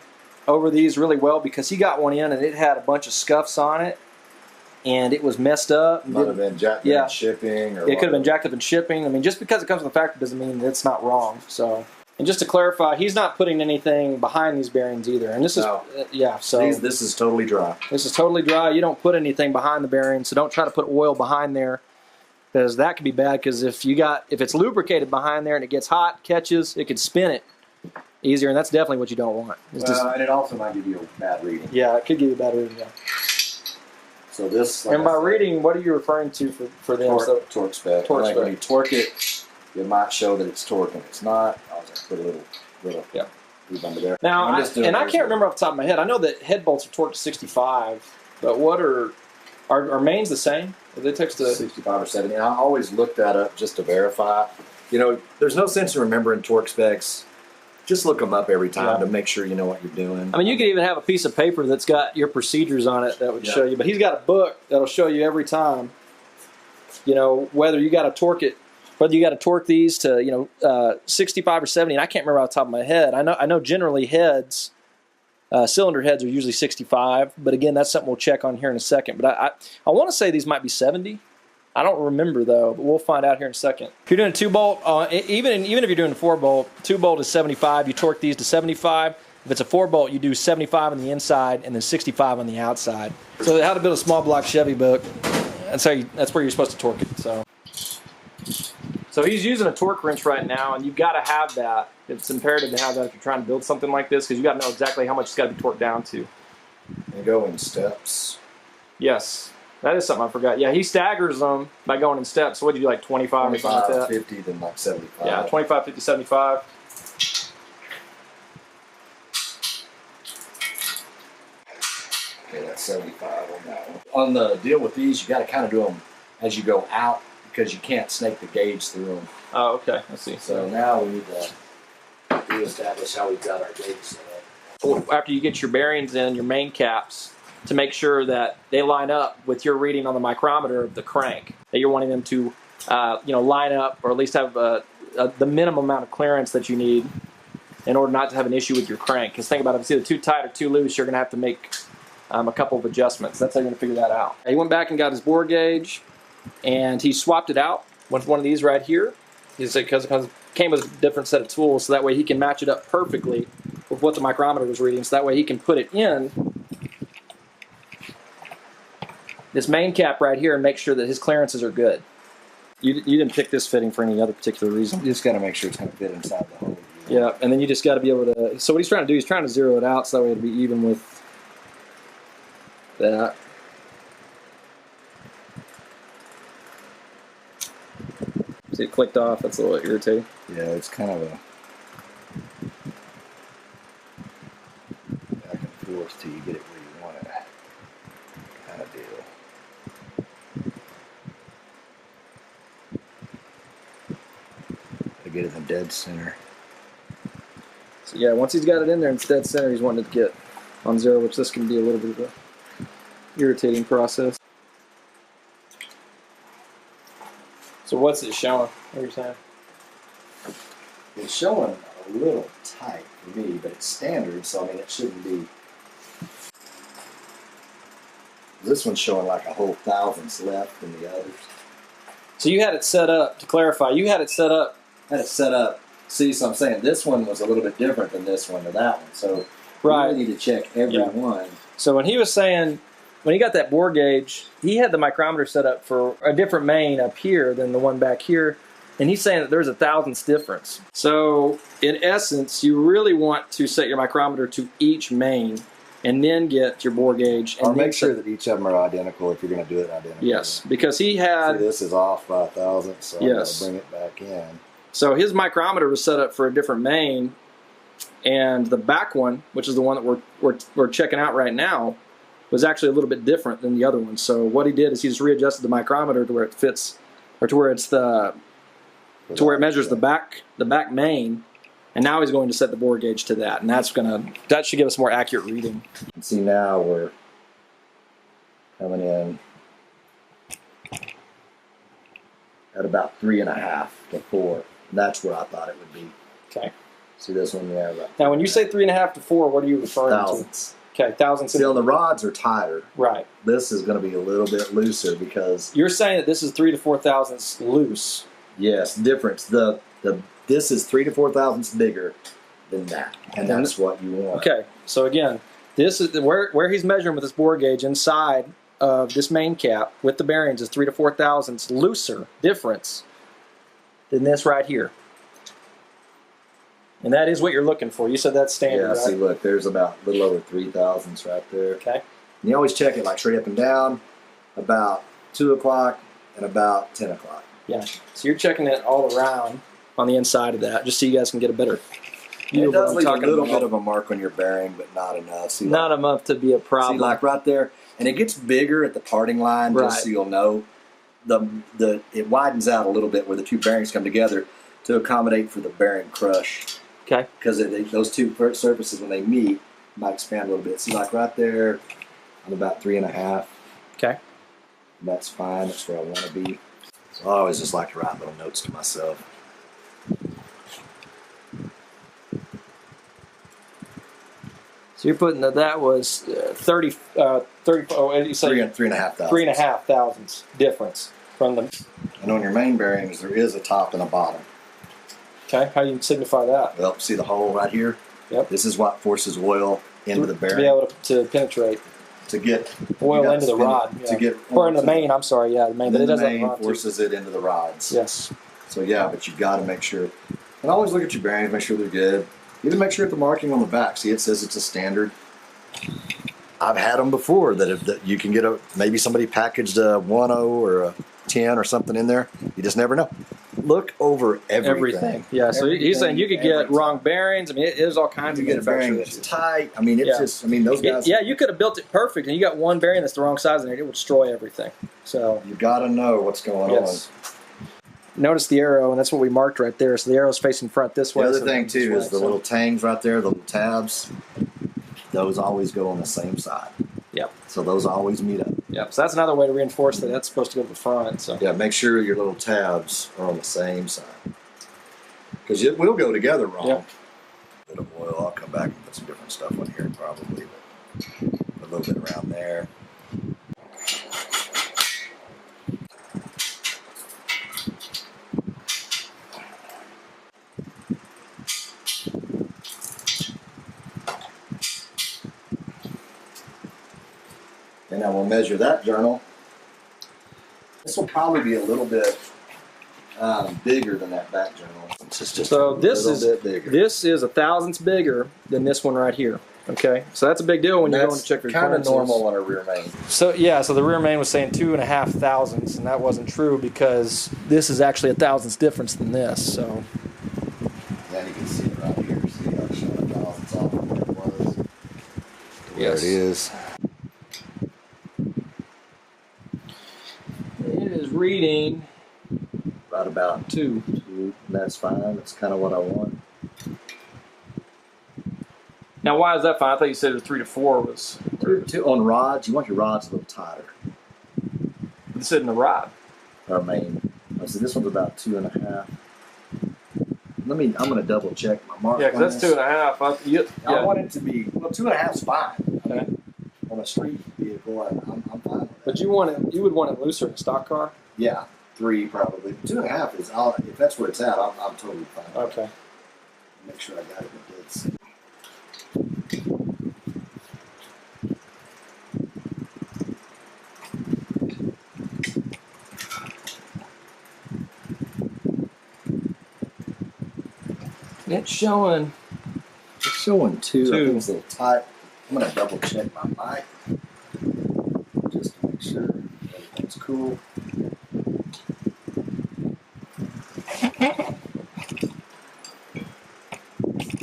over these really well, because he got one in and it had a bunch of scuffs on it. And it was messed up. Might have been jacked up in shipping. Or it could have been jacked up in shipping. I mean, just because it comes from the factory doesn't mean that it's not wrong. So, and just to clarify, he's not putting anything behind these bearings either. And this is, So this is totally dry. This is totally dry. You don't put anything behind the bearings, so don't try to put oil behind there, because that could be bad. Because if it's lubricated behind there and it gets hot, catches, it could spin it easier, and that's definitely what you don't want. And it also might give you a bad reading. Yeah, it could give you a bad reading. Yeah. So this, and by reading, what are you referring to for them? Torque spec. When you torque it, it might show that it's torquing. It's not. I'll just put a little loop under there. Now, I can't remember off the top of my head. I know that head bolts are torqued to 65, but what are mains the same? Are they torqued to 65 or 70? I always look that up just to verify. You know, there's no sense in remembering torque specs. Just look them up every time to make sure you know what you're doing. I mean, you could even have a piece of paper that's got your procedures on it that would show you. But he's got a book that'll show you every time, you know, whether you got to torque it, whether you got to torque these to, 65 or 70. And I can't remember off the top of my head. I know generally heads, cylinder heads are usually 65. But again, that's something we'll check on here in a second. But I want to say these might be 70. I don't remember though, but we'll find out here in a second. If you're doing a 2-bolt, even if you're doing a 4-bolt, 2-bolt is 75. You torque these to 75. If it's a 4-bolt, you do 75 on the inside and then 65 on the outside. So how to build a small block Chevy book. That's where you're supposed to torque it. So he's using a torque wrench right now, and you've got to have that. It's imperative to have that if you're trying to build something like this, because you got to know exactly how much it's got to be torqued down to. And go in steps. Yes. That is something I forgot. Yeah, he staggers them by going in steps. So what did you do, like 25 or something like that? 50, then like 75. Yeah, 25, 50, 75. Okay, that's 75 on that one. On the deal with these, you got to kind of do them as you go out, because you can't snake the gauge through them. Oh, okay. I see. So now we need to reestablish how we've got our gauge set up. After you get your bearings in, your main caps, to make sure that they line up with your reading on the micrometer of the crank, that you're wanting them to, line up, or at least have the minimum amount of clearance that you need in order not to have an issue with your crank. Because think about it, if it's either too tight or too loose, you're going to have to make a couple of adjustments. That's how you're going to figure that out. He went back and got his bore gauge, and he swapped it out with one of these right here. He said because it came with a different set of tools, so that way he can match it up perfectly with what the micrometer was reading. So that way he can put it in this main cap right here and make sure that his clearances are good. You didn't pick this fitting for any other particular reason. You just got to make sure it's going to fit inside the hole. Yeah, and then you just got to be able to. So what he's trying to do, he's trying to zero it out so that way it'll be even with that. See, it clicked off. That's a little irritating. Yeah, it's kind of a back and forth till you get it where you want it kind of deal. Gotta get it in dead center. So yeah, once he's got it in there in its dead center, he's wanting to get on zero, which this can be a little bit of a irritating process. So what's it showing? What are you saying? It's showing a little tight for me, but it's standard, so I mean it shouldn't be. This one's showing like a whole thousandths left than the others. So you had it set up, to clarify, you had it set up. See, so I'm saying this one was a little bit different than this one or that one. So Right. you really need to check every one. So when he was saying, when he got that bore gauge, he had the micrometer set up for a different main up here than the one back here. And he's saying that there's a thousandths difference. So in essence, you really want to set your micrometer to each main and then get your bore gauge. And Or then make sure that each of them are identical if you're going to do it identical. Yes, because he had. See, this is off by a thousandth, so Yes. I'm going to bring it back in. So his micrometer was set up for a different main, and the back one, which is the one that we're checking out right now, was actually a little bit different than the other one. So what he did is he just readjusted the micrometer to where it fits, or to where it's to where it measures the back main, and now he's going to set the bore gauge to that, and that should give us more accurate reading. And see, now we're coming in at about 3.5 to 4. And that's where I thought it would be. Okay. See this one there? About Now, when you say 3.5 to 4, what are you referring thousandths. to? Okay, thousandths. See, on the rods are tighter. Right. This is going to be a little bit looser because You're saying that this is 3 to 4 thousandths loose. yes, difference. This is 3 to 4 thousandths bigger than that, and that's what you want. Okay, so again, this is where he's measuring with his bore gauge inside of this main cap with the bearings is 3 to 4 thousandths looser difference than this right here. And that is what you're looking for. You said that's standard, Yeah, right? see, look, there's about a little over 3 thousandths right there. Okay. And you always check it like straight up and down, about 2 o'clock and about 10 o'clock. Yeah. So you're checking it all around on the inside of that, just so you guys can get a better view It of what does I'm leave a talking little about. bit of a mark on your bearing, but not enough. See, Not like, enough to be a problem. see, like right there, and it gets bigger at the parting line, Right. just so you'll know. It widens out a little bit where the two bearings come together to accommodate for the bearing crush. Okay. Because those two surfaces, when they meet, might expand a little bit. See, like right there, I'm about 3.5. Okay. That's fine. That's where I want to be. So I always just like to write little notes to myself. So you're putting that was 30, oh, you say 3.5 thousandths. 3.5 thousandths difference from the. And on your main bearings, there is a top and a bottom. Okay, how do you signify that? Well, see the hole right here? Yep. This is what forces oil into the To bearing be able to penetrate to get oil you got into to the spin it rod. to Yeah. get Or in the main, I'm sorry, yeah, the main, And but then it does the have the main rod too. forces it into the rods. Yes. So yeah, but you got to make sure. And always look at your bearings, make sure they're good. Even make sure at the marking on the back. See, it says it's a standard. I've had them before that you can get maybe somebody packaged a 1.0 or a 10 or something in there. You just never know. Look over everything. Yeah, so he's saying you could get everything. wrong bearings. I mean, there's all kinds You of get a bearing manufacturing that's issues. tight. I mean, it's Yeah. just. I mean, those guys. Yeah, you could have built it perfect, and you got one bearing that's the wrong size in there, it would destroy everything. So You got to know what's going yes. Notice the arrow, and that's what we marked right there. So the arrow's facing front this on. way. The other so thing this too way, is the so- little tangs right there, the little tabs. Those always go on the same side. Yep. So those always meet up. Yep. So that's another way to reinforce that that's supposed to go to the front. So Yeah, make sure your little tabs are on the same side. because it will go together wrong. Yeah. Bit of oil. I'll come back and put some different stuff on here probably, but a little bit around there. And now we'll measure that journal. This will probably be a little bit bigger than that back journal. It's just So a this little is bit bigger. this is 1/1000ths bigger than this one right here. Okay, so that's a big deal when you're going to check your kind of clearances. normal on a rear main. So yeah, so the rear main was saying 2.5 thousandths, and that wasn't true because this is actually 1/1000ths difference than this. So Then you can see it right here. See how it's showing 1/1000ths off of where it was. To where Yes. it is. it is reading Right about 2. 2. And that's fine. That's kind of what I want. Now, why is that fine? I thought you said it was 3 to 4 was. 2 on rods. You want your rods a little tighter. This isn't the rod. Or main. So this one's about 2.5. I'm going to double check my mark. Yeah, because that's 2.5. I want it to be, well, 2.5 is fine. Okay. On a street vehicle, I'm fine with that. But you would want it looser in a stock car. Yeah, 3 probably. 2.5 is, if that's where it's at, I'm totally fine. Okay. Make sure I got it in bits. It's showing. It's showing 2. I 2. think it's a little tight. I'm going to double check my mic just to make sure everything's cool.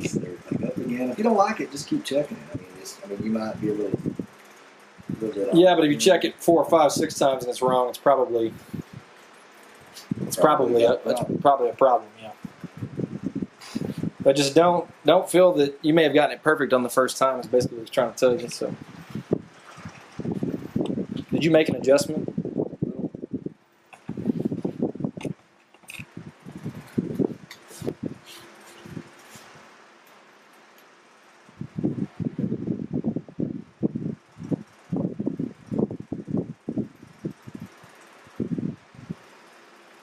Set everything up again. If you don't like it, just keep checking it. I mean, you might be a little bit off. Yeah, but if you check it 4, 5, 6 times and it's wrong, it's probably a problem. Yeah. But just don't feel that you may have gotten it perfect on the first time. Is basically what he's trying to tell you. So, did you make an adjustment?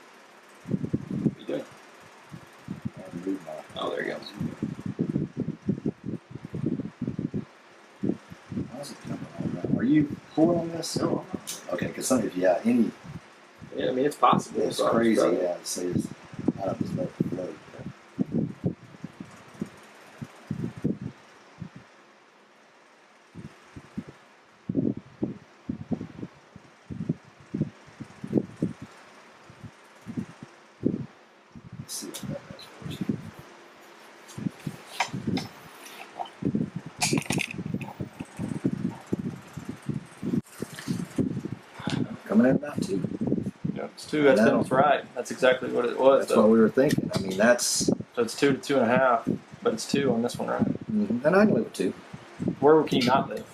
What are you doing? Oh, there you go. How's it coming on now? Are you pulling on this? No. Okay, because some of you, any, Yeah, I mean it's possible. it's So crazy. probably- Yeah, it says, I don't just let it float. Let's see what that does first. Coming in about 2. Yeah, it's 2. That's I know. right. That's exactly what it was. That's though. what we were thinking. I mean, that's, So it's 2 to 2.5, but it's 2 on this one, right? and I can live with 2. Where can you not live?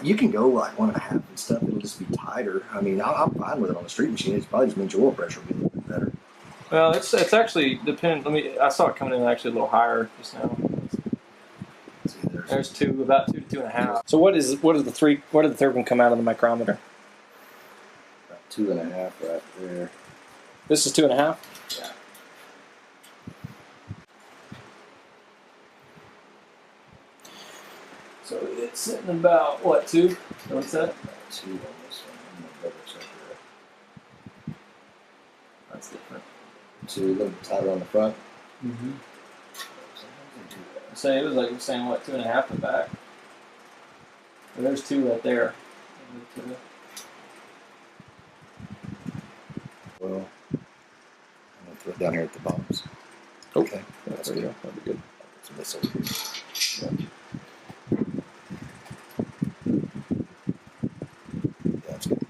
You can go like 1.5 and stuff. It'll just be tighter. I mean, I'm fine with it on the street machine. It probably just means your oil pressure will be a little bit better. Well, it's actually depend. I saw it coming in actually a little higher just now. See, There's 2, about 2 to 2.5. So what is the 3? Where did the third one come out of the micrometer? about 2.5 right there. This is 2.5. Yeah. So it's sitting about what 2? What's that? 2 on this one. I'm gonna double check that. That's different. 2 a little bit tighter on the front. Mm-hmm. Sometimes they do that. Say it was like you're saying what 2.5 in the back. Well, there's 2 right there. Well, I'm gonna put it down here at the bottoms. Oh, Okay, that's there you good. go. That'd be good. So this over here. Yeah, that's good.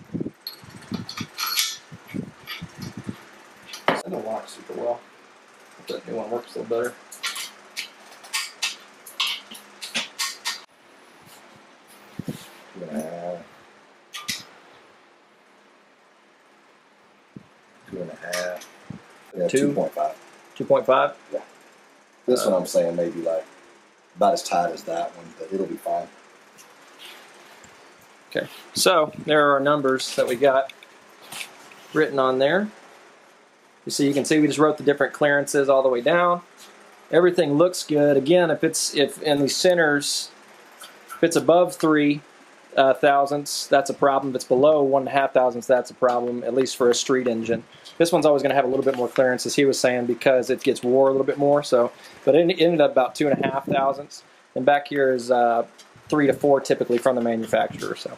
That don't lock super well. That new one works a little better. Yeah. 2.5. Yeah, 2? 2.5. 2.5? Yeah. This one I'm saying maybe like about as tight as that one, but it'll be fine. Okay, so there are our numbers that we got written on there. You can see we just wrote the different clearances all the way down. Everything looks good. Again, if in these centers, if it's above 3 thousandths, that's a problem. If it's below 1.5 thousandths, that's a problem, at least for a street engine. This one's always going to have a little bit more clearance, as he was saying, because it gets wore a little bit more. So, but it ended up about 2.5 thousandths. And back here is 3 to 4 typically from the manufacturer. So,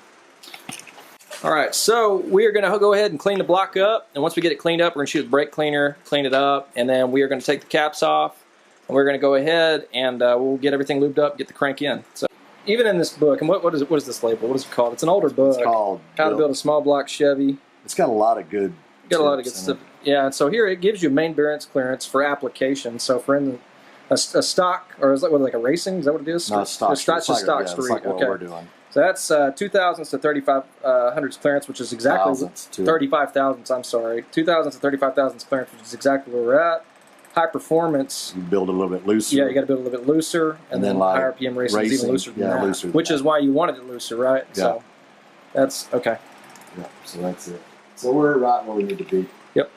all right, so we are going to go ahead and clean the block up. And once we get it cleaned up, we're going to shoot a brake cleaner, clean it up, and then we are going to take the caps off. And we're going to go ahead and we'll get everything lubed up, get the crank in. So, even in this book, and what is this label? What is it called? It's an older book. It's called How to Build a Small Block Chevy. It's got a lot of good. Got a lot of good stuff. Yeah, and so here it gives you main bearance clearance for application. So for a stock, or is that like a racing? Is that what it is? No, it's stock. It's just stock street. It's like what we're doing. So that's 2 thousandths to 3500ths clearance, which is exactly 35 thousandths. I'm sorry, 2 thousandths to 35 thousandths clearance, which is exactly where we're at. High performance. You build a little bit looser. Yeah, you got to build a little bit looser, and then like higher RPM racing is even looser than that. Looser than which is why you wanted it looser, right? Yeah. So that's okay. Yeah, so that's it. So we're right where we need to be. Yep.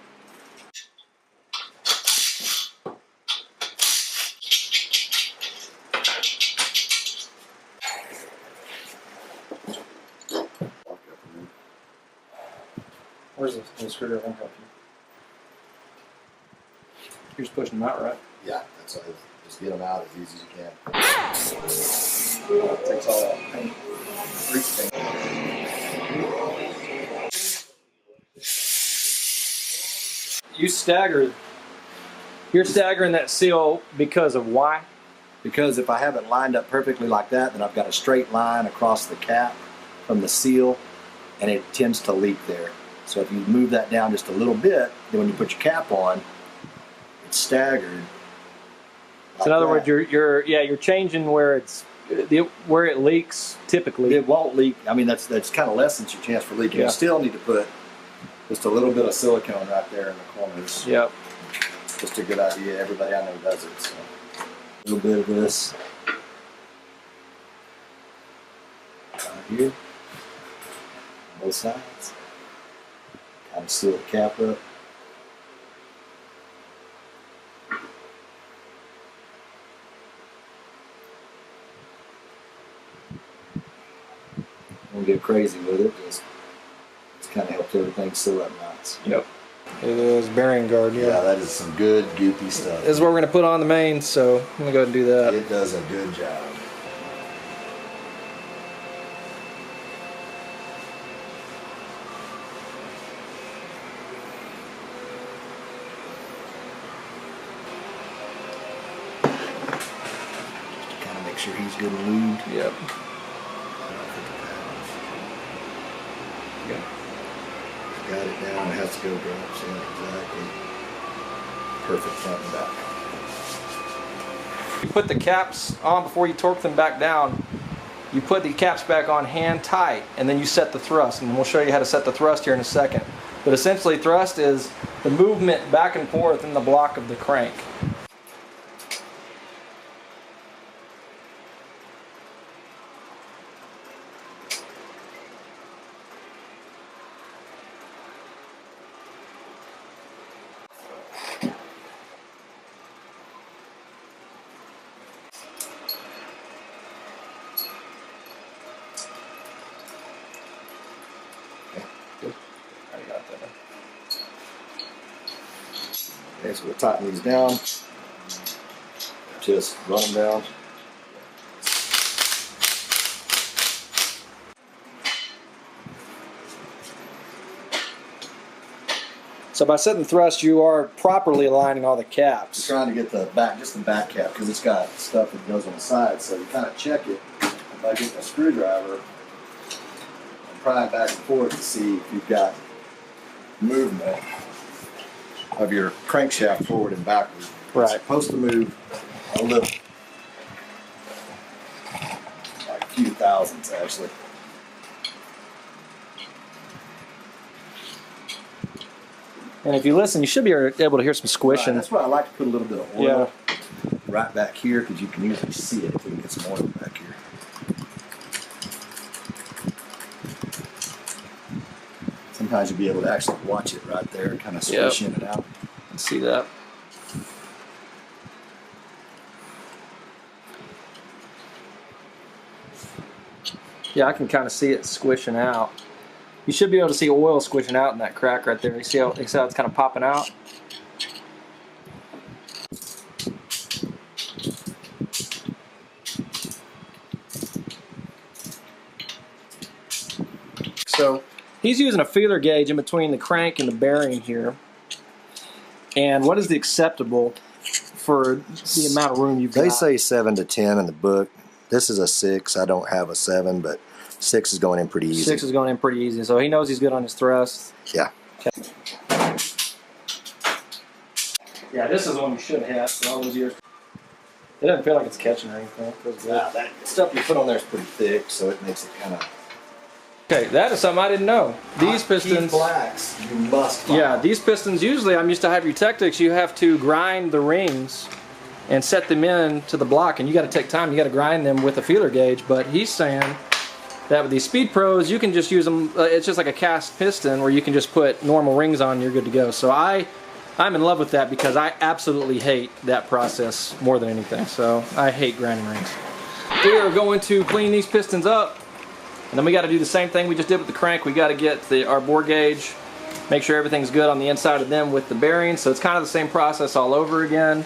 Where's the screwdriver? I'll help you. You're just pushing them out, right? Yeah, that's all. Just get them out as easy as you can. It takes all that paint. You staggered. You're staggering that seal because of why? Because if I have it lined up perfectly like that, then I've got a straight line across the cap from the seal, and it tends to leak there. So if you move that down just a little bit, then when you put your cap on, it's staggered. So in other words, you're changing where where it leaks typically. It won't leak. I mean, that's kind of lessens your chance for leaking. Yeah. You still need to put just a little bit of silicone right there in the corners. Yep. Just a good idea. Everybody I know does it. So a little bit of this right here, both sides. Kind of seal the cap up. Don't get crazy with it. Just kind of helps everything seal up nice. Yep. It is bearing guard. Yeah, that is some good goopy stuff. This is what we're going to put on the main, so I'm going to go ahead and do that. It does a good job. Just to kind of make sure he's good and lubed. Yep. Got it down, it has to go drops in exactly. Perfect front and back. You put the caps on before you torque them back down. You put the caps back on hand tight, and then you set the thrust. And we'll show you how to set the thrust here in a second. But essentially, thrust is the movement back and forth in the block of the crank. Okay, so we'll tighten these down. Just run them down. So by setting thrust, you are properly aligning all the caps. Trying to get the back, just the back cap, because it's got stuff that goes on the side. So you kind of check it by getting a screwdriver and prying back and forth to see if you've got movement of your crankshaft forward and backward. Right. It's supposed to move a little, like a few thousandths actually. And if you listen, you should be able to hear some squishing. Right, that's why I like to put a little bit of oil Yeah. right back here, because you can usually see it if we can get some oil back here. Sometimes you'll be able to actually watch it right there, kind of squish in and out. Let's see that. Yeah, I can kind of see it squishing out. You should be able to see oil squishing out in that crack right there. You see how it's kind of popping out? So he's using a feeler gauge in between the crank and the bearing here. And what is the acceptable for the amount of room you've got? They say 7 to 10 in the book. This is a 6. I don't have a 7, but 6 is going in pretty easy. 6 is going in pretty easy. So he knows he's good on his thrust. Yeah. Okay. Yeah, this is the one you should have for all those years. It doesn't feel like it's catching or anything. It feels good. That stuff you put on there is pretty thick, so it makes it kind of... Okay, that is something I didn't know. These pistons... blacks, you must find. Yeah, these pistons, usually I'm used to Hydrotectics, you have to grind the rings and set them in to the block, and you got to take time. You got to grind them with a feeler gauge, but he's saying that with these Speed Pros, you can just use them, it's just like a cast piston where you can just put normal rings on and you're good to go. So I'm in love with that because I absolutely hate that process more than anything. So I hate grinding rings. We are going to clean these pistons up, and then we got to do the same thing we just did with the crank. We got to get our bore gauge, make sure everything's good on the inside of them with the bearings. So it's kind of the same process all over again.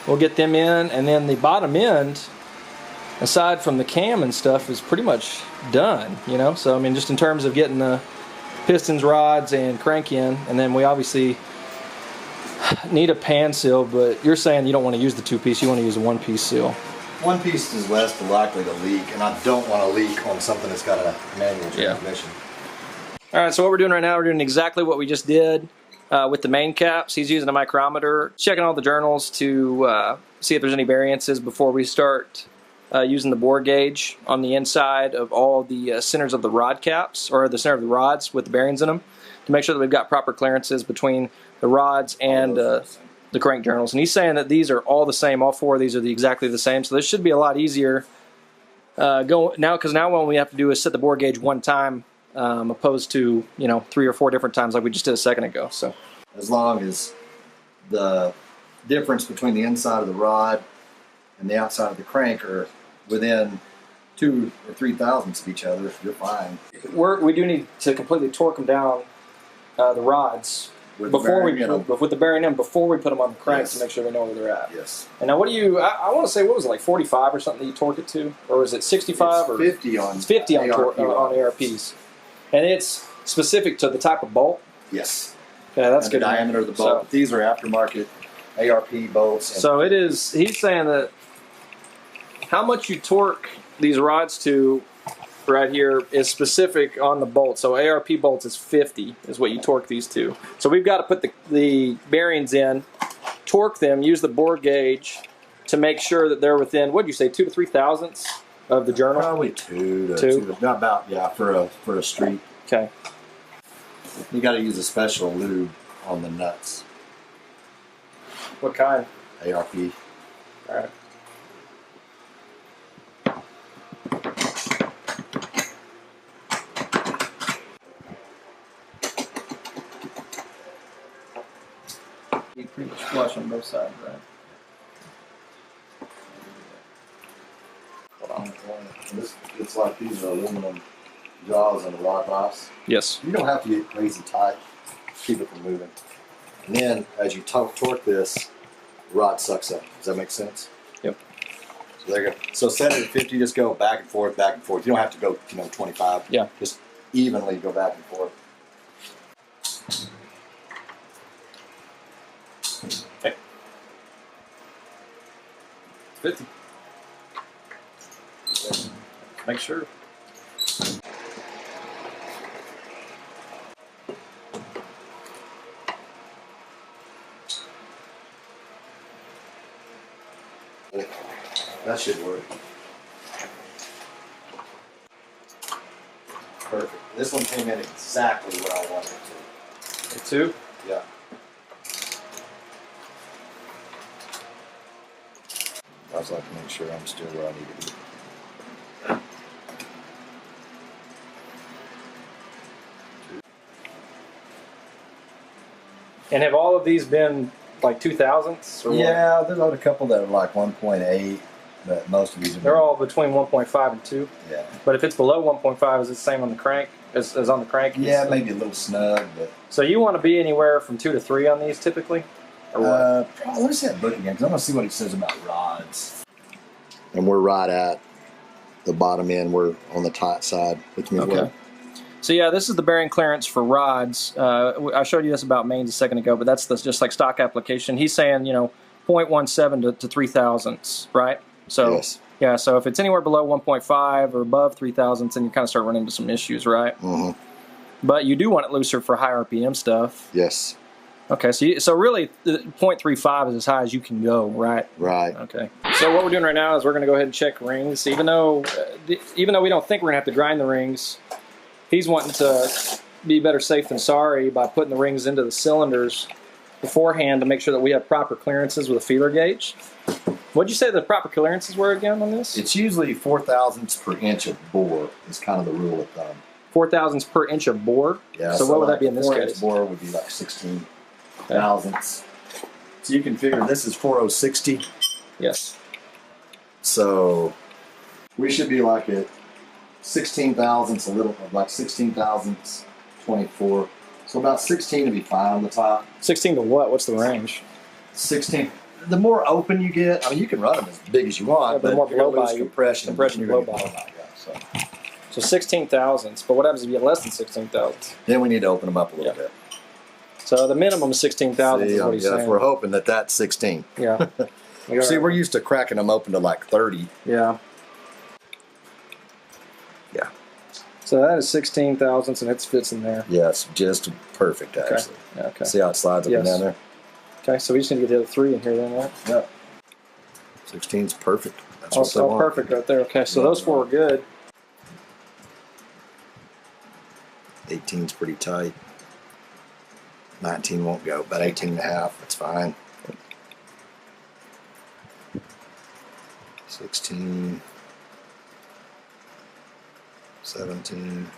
We'll get them in, and then the bottom end, aside from the cam and stuff, is pretty much done, you know? So, I mean, just in terms of getting the pistons, rods, and crank in, and then we obviously need a pan seal, but you're saying you don't want to use the 2-piece, you want to use a 1-piece seal. 1 piece is less likely to leak, and I don't want to leak on something that's got a manual transmission. All right, so what we're doing right now, we're doing exactly what we just did with the main caps. He's using a micrometer, checking all the journals to see if there's any variances before we start using the bore gauge on the inside of all the centers of the rod caps, or the center of the rods with the bearings in them, to make sure that we've got proper clearances between the rods and the crank journals. And he's saying that these are all the same. All 4 of these are exactly the same. So this should be a lot easier because now what we have to do is set the bore gauge one time, opposed to 3 or 4 different times like we just did a second ago. So as long as the difference between the inside of the rod and the outside of the crank are within 2 or 3 thousandths of each other, you're fine. We do need to completely torque them down, the rods, with the bearing in before we put them on the crank, to make sure we know where they're at. Yes. And now what do you, I want to say, what was it, like 45 or something that you torque it to? Or is it 65? It's or 50 on It's 50 on ARP. ARPs. And it's specific to the type of bolt? Yes. Yeah, that's and good. The diameter of the bolt. So, these are aftermarket ARP bolts. So it is, he's saying that how much you torque these rods to right here is specific on the bolt. So ARP bolts is 50 is what you torque these to. So we've got to put the bearings in, torque them, use the bore gauge to make sure that they're within, what did you say, 2 to 3 thousandths of the journal? Probably 2 to 2. About, yeah, for a street. Okay. You got to use a special lube on the nuts. What kind? ARP. All right. You pretty much flush on both sides, right? It's like these are aluminum jaws and a rod box. Yes. You don't have to get crazy tight. Keep it from moving. And then as you torque this, the rod sucks up. Does that make sense? Yep. So there you go. So set it at 50. Just go back and forth, back and forth. You don't have to go 25. Yeah. Just evenly go back and forth. Okay. 50. Make sure. That should work. Perfect. This one came in exactly what I wanted it to. The 2? Yeah. I like to make sure I'm still where I need to be. And have all of these been like 2000s? Or Yeah, there's a couple that are like 1.8, but most of these are. They're all between 1.5 and 2. Yeah. But if it's below 1.5, is it the same on the crank as on the crank? Yeah, maybe a little snug, but. So you want to be anywhere from 2 to 3 on these typically? Or what? Let me see that book again, because I'm going to see what it says about rods. And we're right at the bottom end. We're on the tight side, which means Okay. So yeah, this is the bearing clearance for rods. I showed you this about mains a second ago, but that's just like stock application. He's saying, 0.17 to 3 thousandths, right? So yes. Yeah, so if it's anywhere below 1.5 or above 3 thousandths, then you kind of start running into some issues, right? Mm-hmm. But you do want it looser for high RPM stuff. Yes. Okay, so really, 0.35 is as high as you can go, right? Right. Okay. So what we're doing right now is we're going to go ahead and check rings. Even though we don't think we're going to have to grind the rings, he's wanting to be better safe than sorry by putting the rings into the cylinders beforehand to make sure that we have proper clearances with a feeler gauge. What'd you say the proper clearances were again on this? It's usually 4 thousandths per inch of bore is kind of the rule of thumb. 4 thousandths per inch of bore? Yeah. So what would that be in this 4-inch case? bore would be like 16 thousandths. So you can figure this is 4060. Yes. So we should be like at 16 thousandths, a little like 16 thousandths, 24. So about 16 to be fine on the top. 16 to what? What's the range? 16. The more open you get, I mean, you can run them as big as you want, Yeah, but the more you're gonna blow lose by compression. compression you're gonna blow get by. Yeah, so. So 16 thousandths. But what happens if you get less than 16 thousandths? Then we need to open them up a little bit. So the minimum is 16 thousandths is what he's yes, saying. we're hoping that that's 16. Yeah. See, we're used to cracking them open to like 30. Yeah. Yeah. So that is 16 thousandths, and it fits in there. Yes, just perfect, actually. Okay. Okay. See how it slides up and down there? Okay, so we just need to get the other 3 in here then, right? Yep. 16's perfect. That's All, what they all want. perfect right there. Okay, so those 4 are good. 18's pretty tight. 19 won't go, but 18 and a half, that's fine. 16, 17.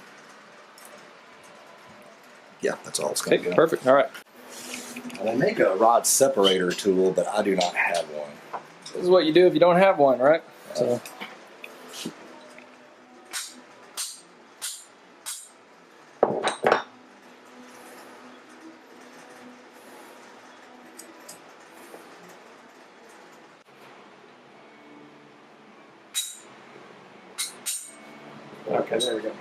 Yeah, that's all it's going to Okay, go. perfect. All right. Now, they make a rod separator tool, but I do not have one. This is what you do if you don't have one, right? So. Okay, there we go.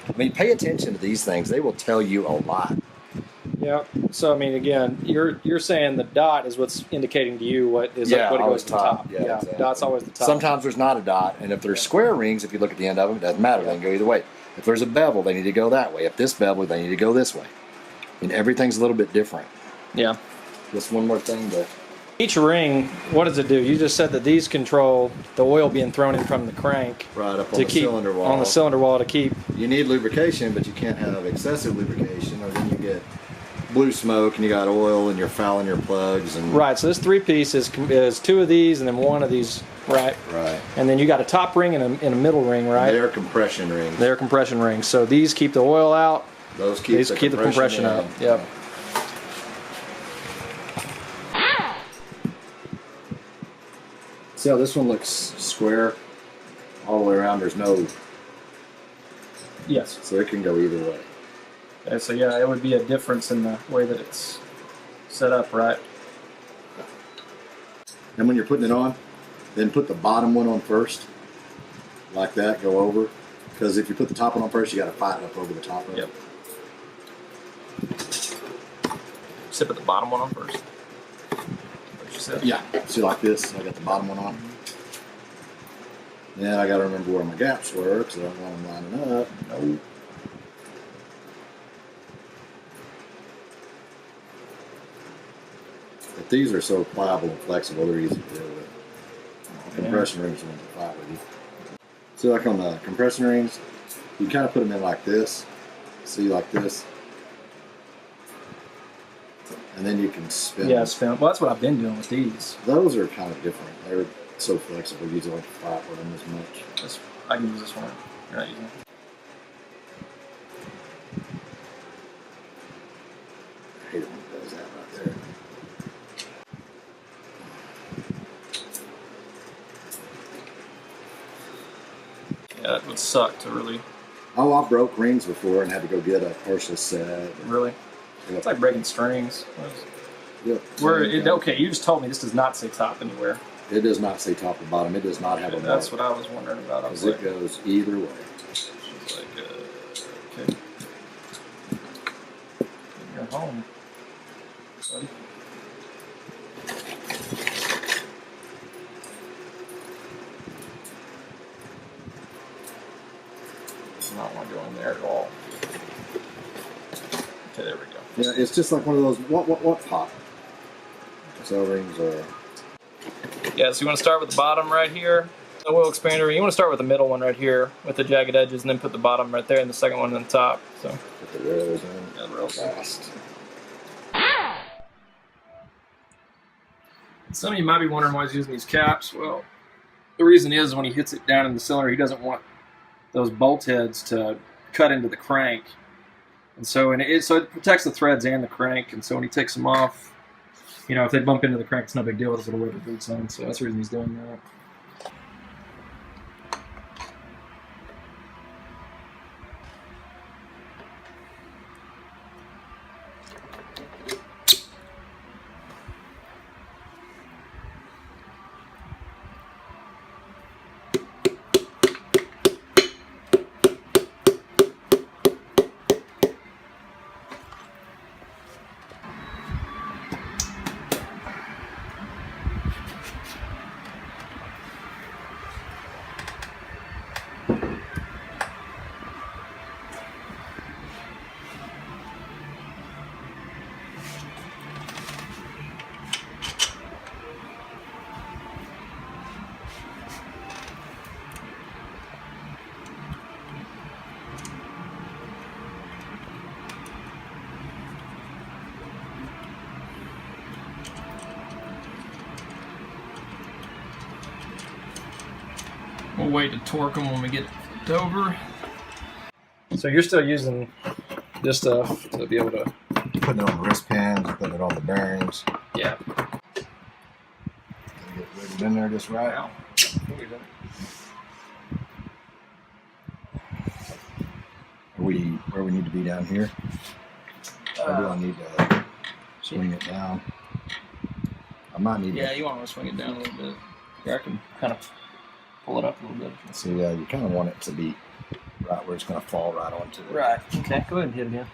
I mean, pay attention to these things. They will tell you a lot. Yeah. So I mean, again, you're saying the dot is what's indicating to you what is what always goes to the top. Yeah, exactly. Dot's always the top. Sometimes there's not a dot, and if there's square rings, if you look at the end of them, it doesn't matter. They can go either way. If there's a bevel, they need to go that way. If this bevel, they need to go this way. I mean, everything's a little bit different. Yeah. Just one more thing to... Each ring, what does it do? You just said that these control the oil being thrown in from the crank Right up on to the keep cylinder wall. on the cylinder wall to keep. You need lubrication, but you can't have excessive lubrication, or then you get blue smoke and you got oil and you're fouling your plugs. And Right. So this 3-piece is 2 of these and then 1 of these, right? Right. And then you got a top ring and a middle ring, right? They're compression rings. They're compression rings. So these keep the oil out. Those keep These the keep the compression in. up. Yep. See how this one looks square all the way around? There's no, Yes. so it can go either way. Okay, so yeah, it would be a difference in the way that it's set up, right? And when you're putting it on, then put the bottom one on first, like that, go over. Because if you put the top one on first, you got to fight up over the top of it. Yep. Sip at the bottom one on first. What you said? Yeah. See, like this, I got the bottom one on. Then I got to remember where my gaps were, because I don't want them lining up. No. But these are so pliable and flexible, they're easy to deal with. Compression rings are ones that fight with you. So like on the compression rings, you kind of put them in like this. See, like this. And then you can spin. Yeah, spin. Well, that's what I've been doing with these. Those are kind of different. They're so flexible. You don't fight with them as much. I can use this one. You're not using it. I hate it when it does that right there. Yeah, it would suck to really. Oh, I broke rings before and had to go get a partial set. Really? Yep. It's like breaking strings. Yep. Okay, you just told me this does not say top anywhere. It does not say top or bottom. It does not have a mark. That's what I was wondering about. Because it goes either way. Okay. You're home. Buddy. I don't want to go in there at all. Okay, there we go. Yeah, it's just like one of those, what pop? So rings are... Yeah, so you want to start with the bottom right here, the oil expander. You want to start with the middle one right here with the jagged edges, and then put the bottom right there and the second one on the top. So Put the rails in. yeah, real fast. Some of you might be wondering why he's using these caps. Well, the reason is when he hits it down in the cylinder, he doesn't want those bolt heads to cut into the crank. And so, so it protects the threads and the crank. And so when he takes them off, you know, if they bump into the crank, it's no big deal with his little rubber boots on. So that's the reason he's doing that. We'll wait to torque them when we get it over. So you're still using this stuff to be able to... Putting it on the wrist pins, putting it on the bearings. Yeah. Get it in there just right. Wow. Where we need to be down here? Or do I need to swing it down? I might need Yeah, to... you want to swing it down a little bit. Here, I can kind of pull it up a little bit. See, you kind of want it to be right where it's going to fall right onto it. Right. Okay, go ahead and hit it again.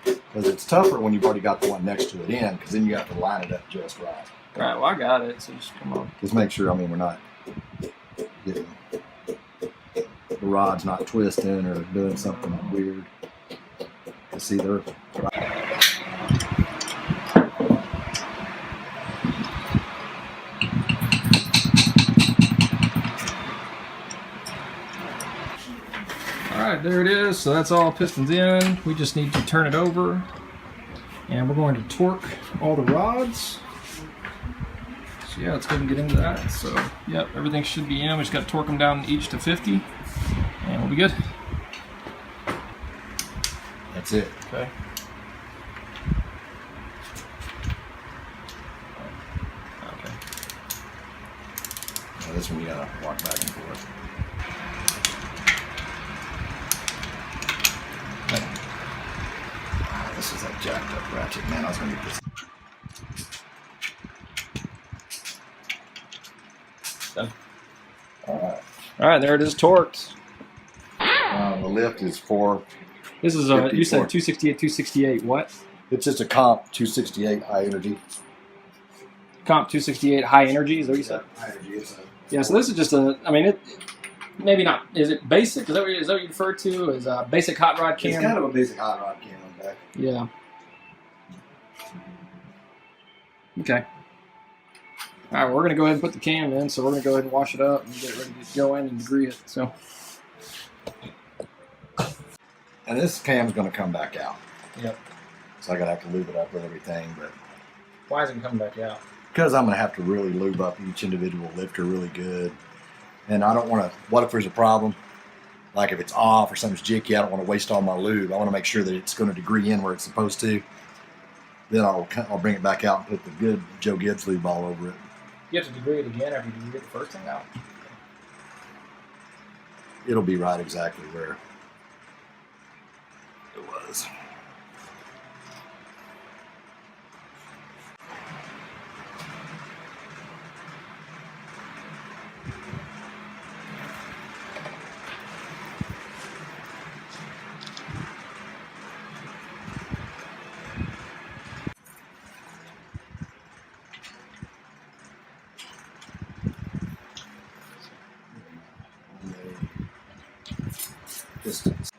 Because it's tougher when you've already got the one next to it in, because then you have to line it up just right. Right, well, I got it, so just come on. Just make sure, I mean, we're not getting... The rod's not twisting or doing something weird. You see, they're... Alright, there it is. So that's all pistons in. We just need to turn it over. And we're going to torque all the rods. So yeah, let's go and get into that. So, yep, everything should be in. We just got to torque them down each to 50. And we'll be good. That's it. Okay. Okay. Now this one you gotta walk back and forth. This is a jacked up ratchet, man. I was gonna get this. Done. Alright, there it is, torqued. The lift is 4. This is you said 268, 268. What? It's just a comp 268 high energy. Comp 268 high energy. Is that what you said? High energy. It's a Yeah. So this is just a. I mean, it maybe not. Is it basic? Is that what you refer to as a basic hot rod cam? It's kind of a basic hot rod cam on back. Yeah. Okay. All right, we're going to go ahead and put the cam in, so we're going to go ahead and wash it up and get it ready to go in and degree it. So. And this cam's going to come back out. Yep. So I'm going to have to lube it up with everything. But Why is it coming back out? because I'm going to have to really lube up each individual lifter really good. And I don't want to, what if there's a problem? Like if it's off or something's jicky, I don't want to waste all my lube. I want to make sure that it's going to degree in where it's supposed to. Then I'll bring it back out and put the good Joe Gibbs lube all over it. You have to degree it again after you get the first thing out. It'll be right exactly where it was. Distance.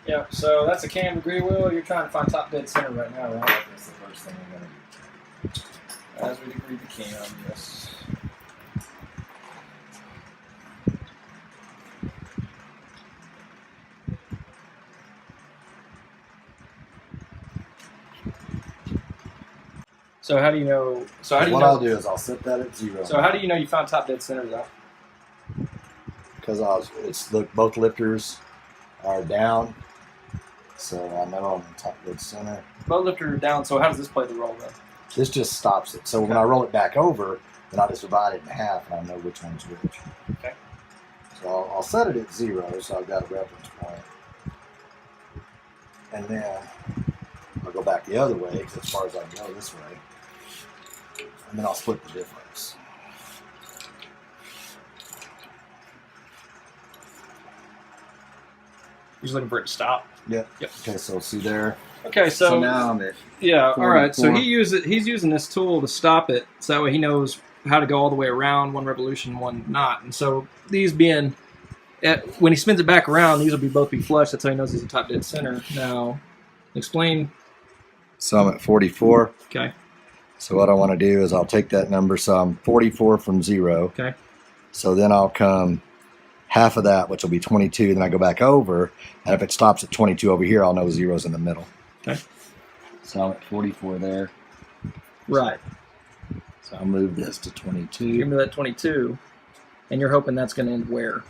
Yeah, so that's a cam degree wheel. You're trying to find top dead center right now, right? That's the first thing I'm going to do. As we degree the cam, yes. So how do you know? So how do you What know? I'll do is I'll set that at 0. So how do you know you found top dead center though? Because look, both lifters are down, so I know I'm in top dead center. Both lifter down. So how does this play the role then? This just stops it. So when I roll it back over, then I just divide it in half, and I know which one's which. Okay. So I'll set it at 0, so I've got a reference point, and then I'll go back the other way because as far as I can go this way, and then I'll split the difference. You're just looking for it to stop. Yep. Yep. Okay, so see there. Okay, so now I'm at yeah, all right. So 44. he's using this tool to stop it, so that way he knows how to go all the way around, one revolution, one not. And so these being, when he spins it back around, these will both be flush. That's how he knows he's a top dead center. Now, explain. So I'm at 44. Okay. So what I want to do is I'll take that number. So I'm 44 from 0. Okay. So then I'll come half of that, which will be 22. Then I go back over, and if it stops at 22 over here, I'll know 0's in the middle. Okay. So I'm at 44 there. Right. So I'll move this to 22. Give me that 22, and you're hoping that's going to end where?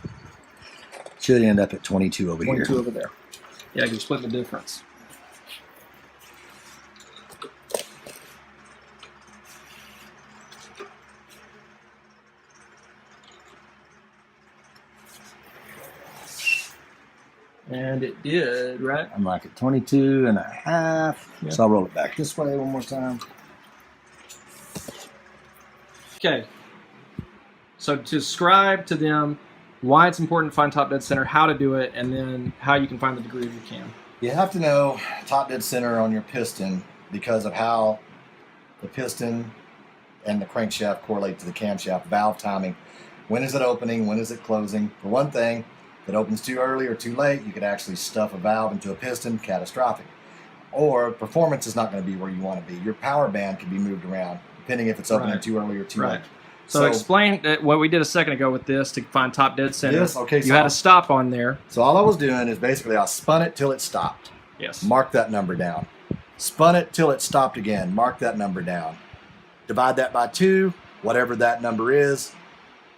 Should end up at 22 over 22 here. over there. Yeah, you can split the difference. And it did, right? I'm like at 22 and a half. Yeah. So I'll roll it back this way one more time. Okay. So to describe to them why it's important to find top dead center, how to do it, and then how you can find the degree of your cam. You have to know top dead center on your piston because of how the piston and the crankshaft correlate to the camshaft valve timing. When is it opening? When is it closing? For one thing, if it opens too early or too late, you could actually stuff a valve into a piston, catastrophic. Or performance is not going to be where you want to be. Your power band can be moved around depending if it's opening Right. too early or too late. So explain what we did a second ago with this to find top dead center. Yes, okay, You so had a stop on there. So all I was doing is basically I spun it till it stopped. Yes. Mark that number down. Spun it till it stopped again. Mark that number down. Divide that by 2, whatever that number is.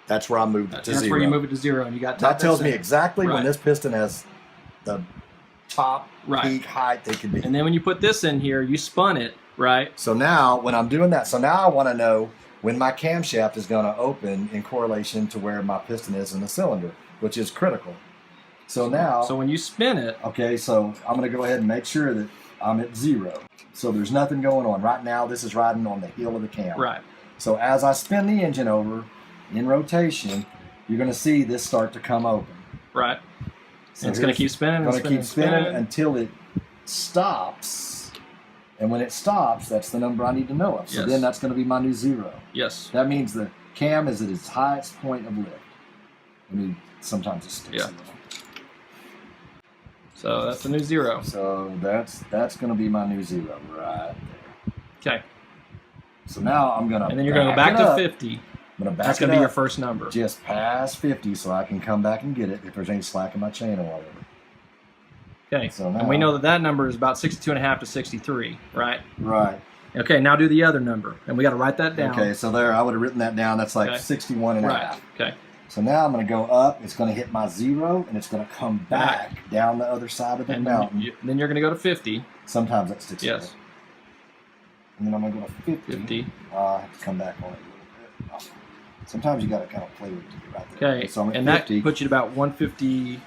That's where I moved it to That's 0. where you move it to 0, and you got top That dead tells me center. exactly when Right. this piston has the top Right. peak height they can be. And then when you put this in here, you spun it, right? So now when I'm doing that, so now I want to know when my camshaft is going to open in correlation to where my piston is in the cylinder, which is critical. So now, So when you spin it, okay, so I'm going to go ahead and make sure that I'm at 0. So there's nothing going on. Right now, this is riding on the heel of the cam. right. So as I spin the engine over in rotation, you're going to see this start to come open. Right. So And it's going to keep spinning. Going to keep spinning until it stops. And when it stops, that's the number I need to know of. So Yes. then that's going to be my new 0. Yes. That means the cam is at its highest point of lift. I mean, sometimes it sticks Yeah. a little. So that's the new 0. So that's going to be my new 0 right there. Okay. So now I'm going to And then you're going to go back to 50. I'm going to back That's it going to be your up first number. just past 50 so I can come back and get it if there's any slack in my chain or whatever. Okay, So now, and we know that that number is about 62.5 to 63, right? Right. Okay, now do the other number, and we got to write that down. Okay, so there, I would have written that down. That's like 61 and a Right. half. Okay. So now I'm going to go up. It's going to hit my 0, and it's going to come back down the other side of the mountain. Then you're going to go to 50. Sometimes that sticks. Yes. And then I'm going to go to 50. 50. I have to come back on it a little bit. Sometimes you got to kind of play with it right there. Okay, so I'm at and 50. that puts you at about 150.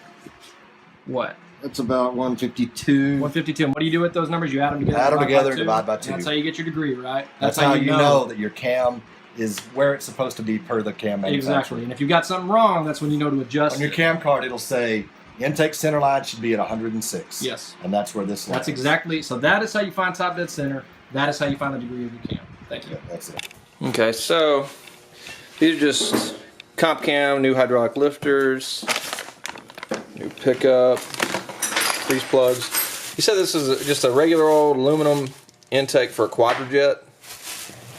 What? It's about 152. 152. And what do you do with those numbers? You add them together. Add them together and divide divide by 2. That's how you get your degree, right? That's how you know that your cam is where it's supposed to be per the cam manufacturer. Exactly. And if you've got something wrong, that's when you know to adjust. On your cam card, it'll say intake center line should be at 106. Yes. And that's where this. That's exactly. So that is how you find top dead center. That is how you find the degree of your cam. Thank you. Yeah, that's it. Okay, so these are just comp cam, new hydraulic lifters, new pickup, grease plugs. You said this is just a regular old aluminum intake for a quadrojet,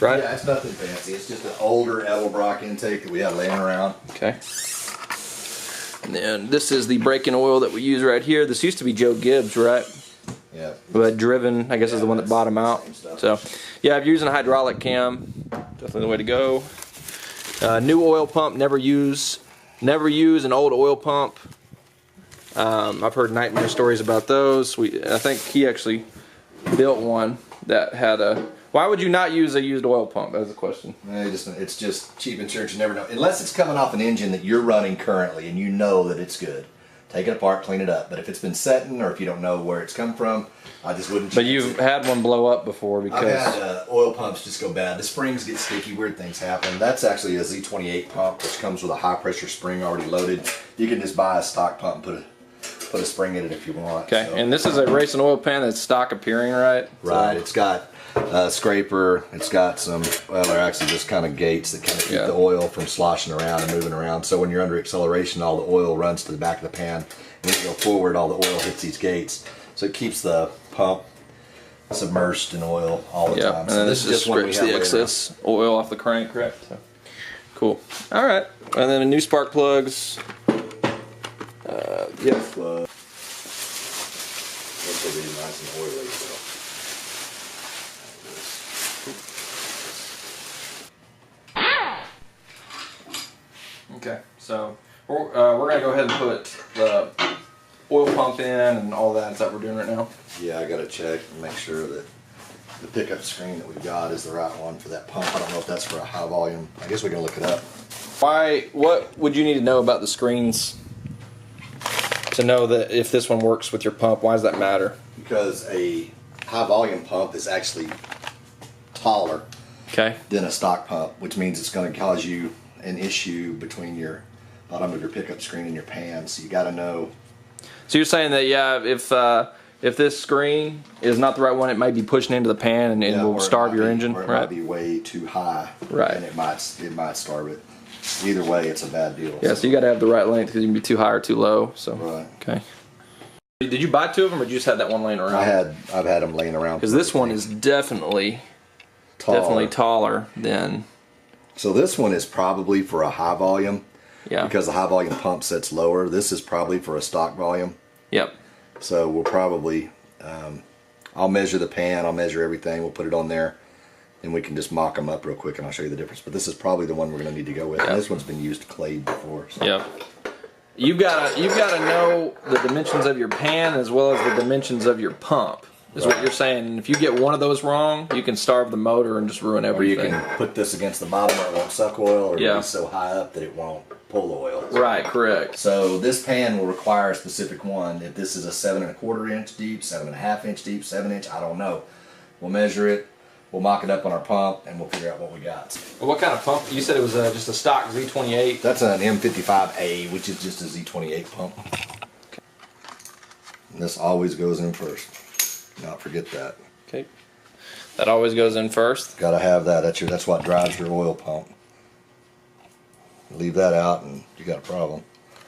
right? Yeah, it's nothing fancy. It's just an older Edelbrock intake that we had laying around. Okay. And then this is the brake and oil that we use right here. This used to be Joe Gibbs, right? Yeah. But driven, I guess, is the one that bought them out. So, yeah, if you're using a hydraulic cam, definitely the way to go. New oil pump, never use an old oil pump. I've heard nightmare stories about those. I think he actually built one that had a. Why would you not use a used oil pump? That was the question. It's just cheap insurance. You never know. Unless it's coming off an engine that you're running currently and you know that it's good. Take it apart, clean it up. But if it's been setting or if you don't know where it's come from, I just wouldn't. But you've had one blow up before because I've had oil pumps just go bad. The springs get sticky, weird things happen. That's actually a Z28 pump, which comes with a high pressure spring already loaded. You can just buy a stock pump and put a spring in it if you want. Okay, so. and this is a racing oil pan that's stock appearing, right? Right. It's got a scraper. It's got some, well, they're actually just kind of gates that kind of keep the oil from sloshing around and moving around. So when you're under acceleration, all the oil runs to the back of the pan. When you go forward, all the oil hits these gates. So it keeps the pump submerged in oil all the time. And so then this just scrapes the excess oil off the crank, correct? So, cool. All right. And then new spark plugs. Yeah. Nice and oily, so. Okay, so we're going to go ahead and put the oil pump in and all that. Is that what we're doing right now? Yeah, I got to check and make sure that the pickup screen that we've got is the right one for that pump. I don't know if that's for a high volume. I guess we can look it up. What would you need to know about the screens to know that if this one works with your pump? Why does that matter? Because a high volume pump is actually taller than a stock pump, which means it's going to cause you an issue between your bottom of your pickup screen and your pan. So you got to know. So you're saying that if this screen is not the right one, it might be pushing into the pan and will starve your engine, or it right? might be way too high, right? And it might starve it. Either way, it's a bad deal. Yeah, so you got to have the right length because you can be too high or too low. So right. Okay. Did you buy 2 of them, or did you just have that one laying around? I've had them laying around. Because this one is definitely taller than. So this one is probably for a high volume. Yeah. Because the high volume pump sets lower. This is probably for a stock volume. Yep. So we'll probably, I'll measure the pan, I'll measure everything, we'll put it on there, and we can just mock them up real quick and I'll show you the difference. But this is probably the one we're going to need to go with. Yep. And this one's been used clayed before. So. Yep. You've got to know the dimensions of your pan as well as the dimensions of your pump. Is what you're saying. And if you get one of those wrong, you can starve the motor and just ruin everything. Or you can put this against the bottom where it won't suck oil, or it'll be so high up that it won't pull oil. Right, correct. So this pan will require a specific one. If this is a 7 1/4 inch deep, 7.5 inch deep, 7 inch, I don't know. We'll measure it, we'll mock it up on our pump, and we'll figure out what we got. Well, what kind of pump? You said it was just a stock Z28. That's an M55A, which is just a Z28 pump. And this always goes in first. Not forget that. Okay. That always goes in first. Got to have that. That's what drives your oil pump. Leave that out and you got a problem.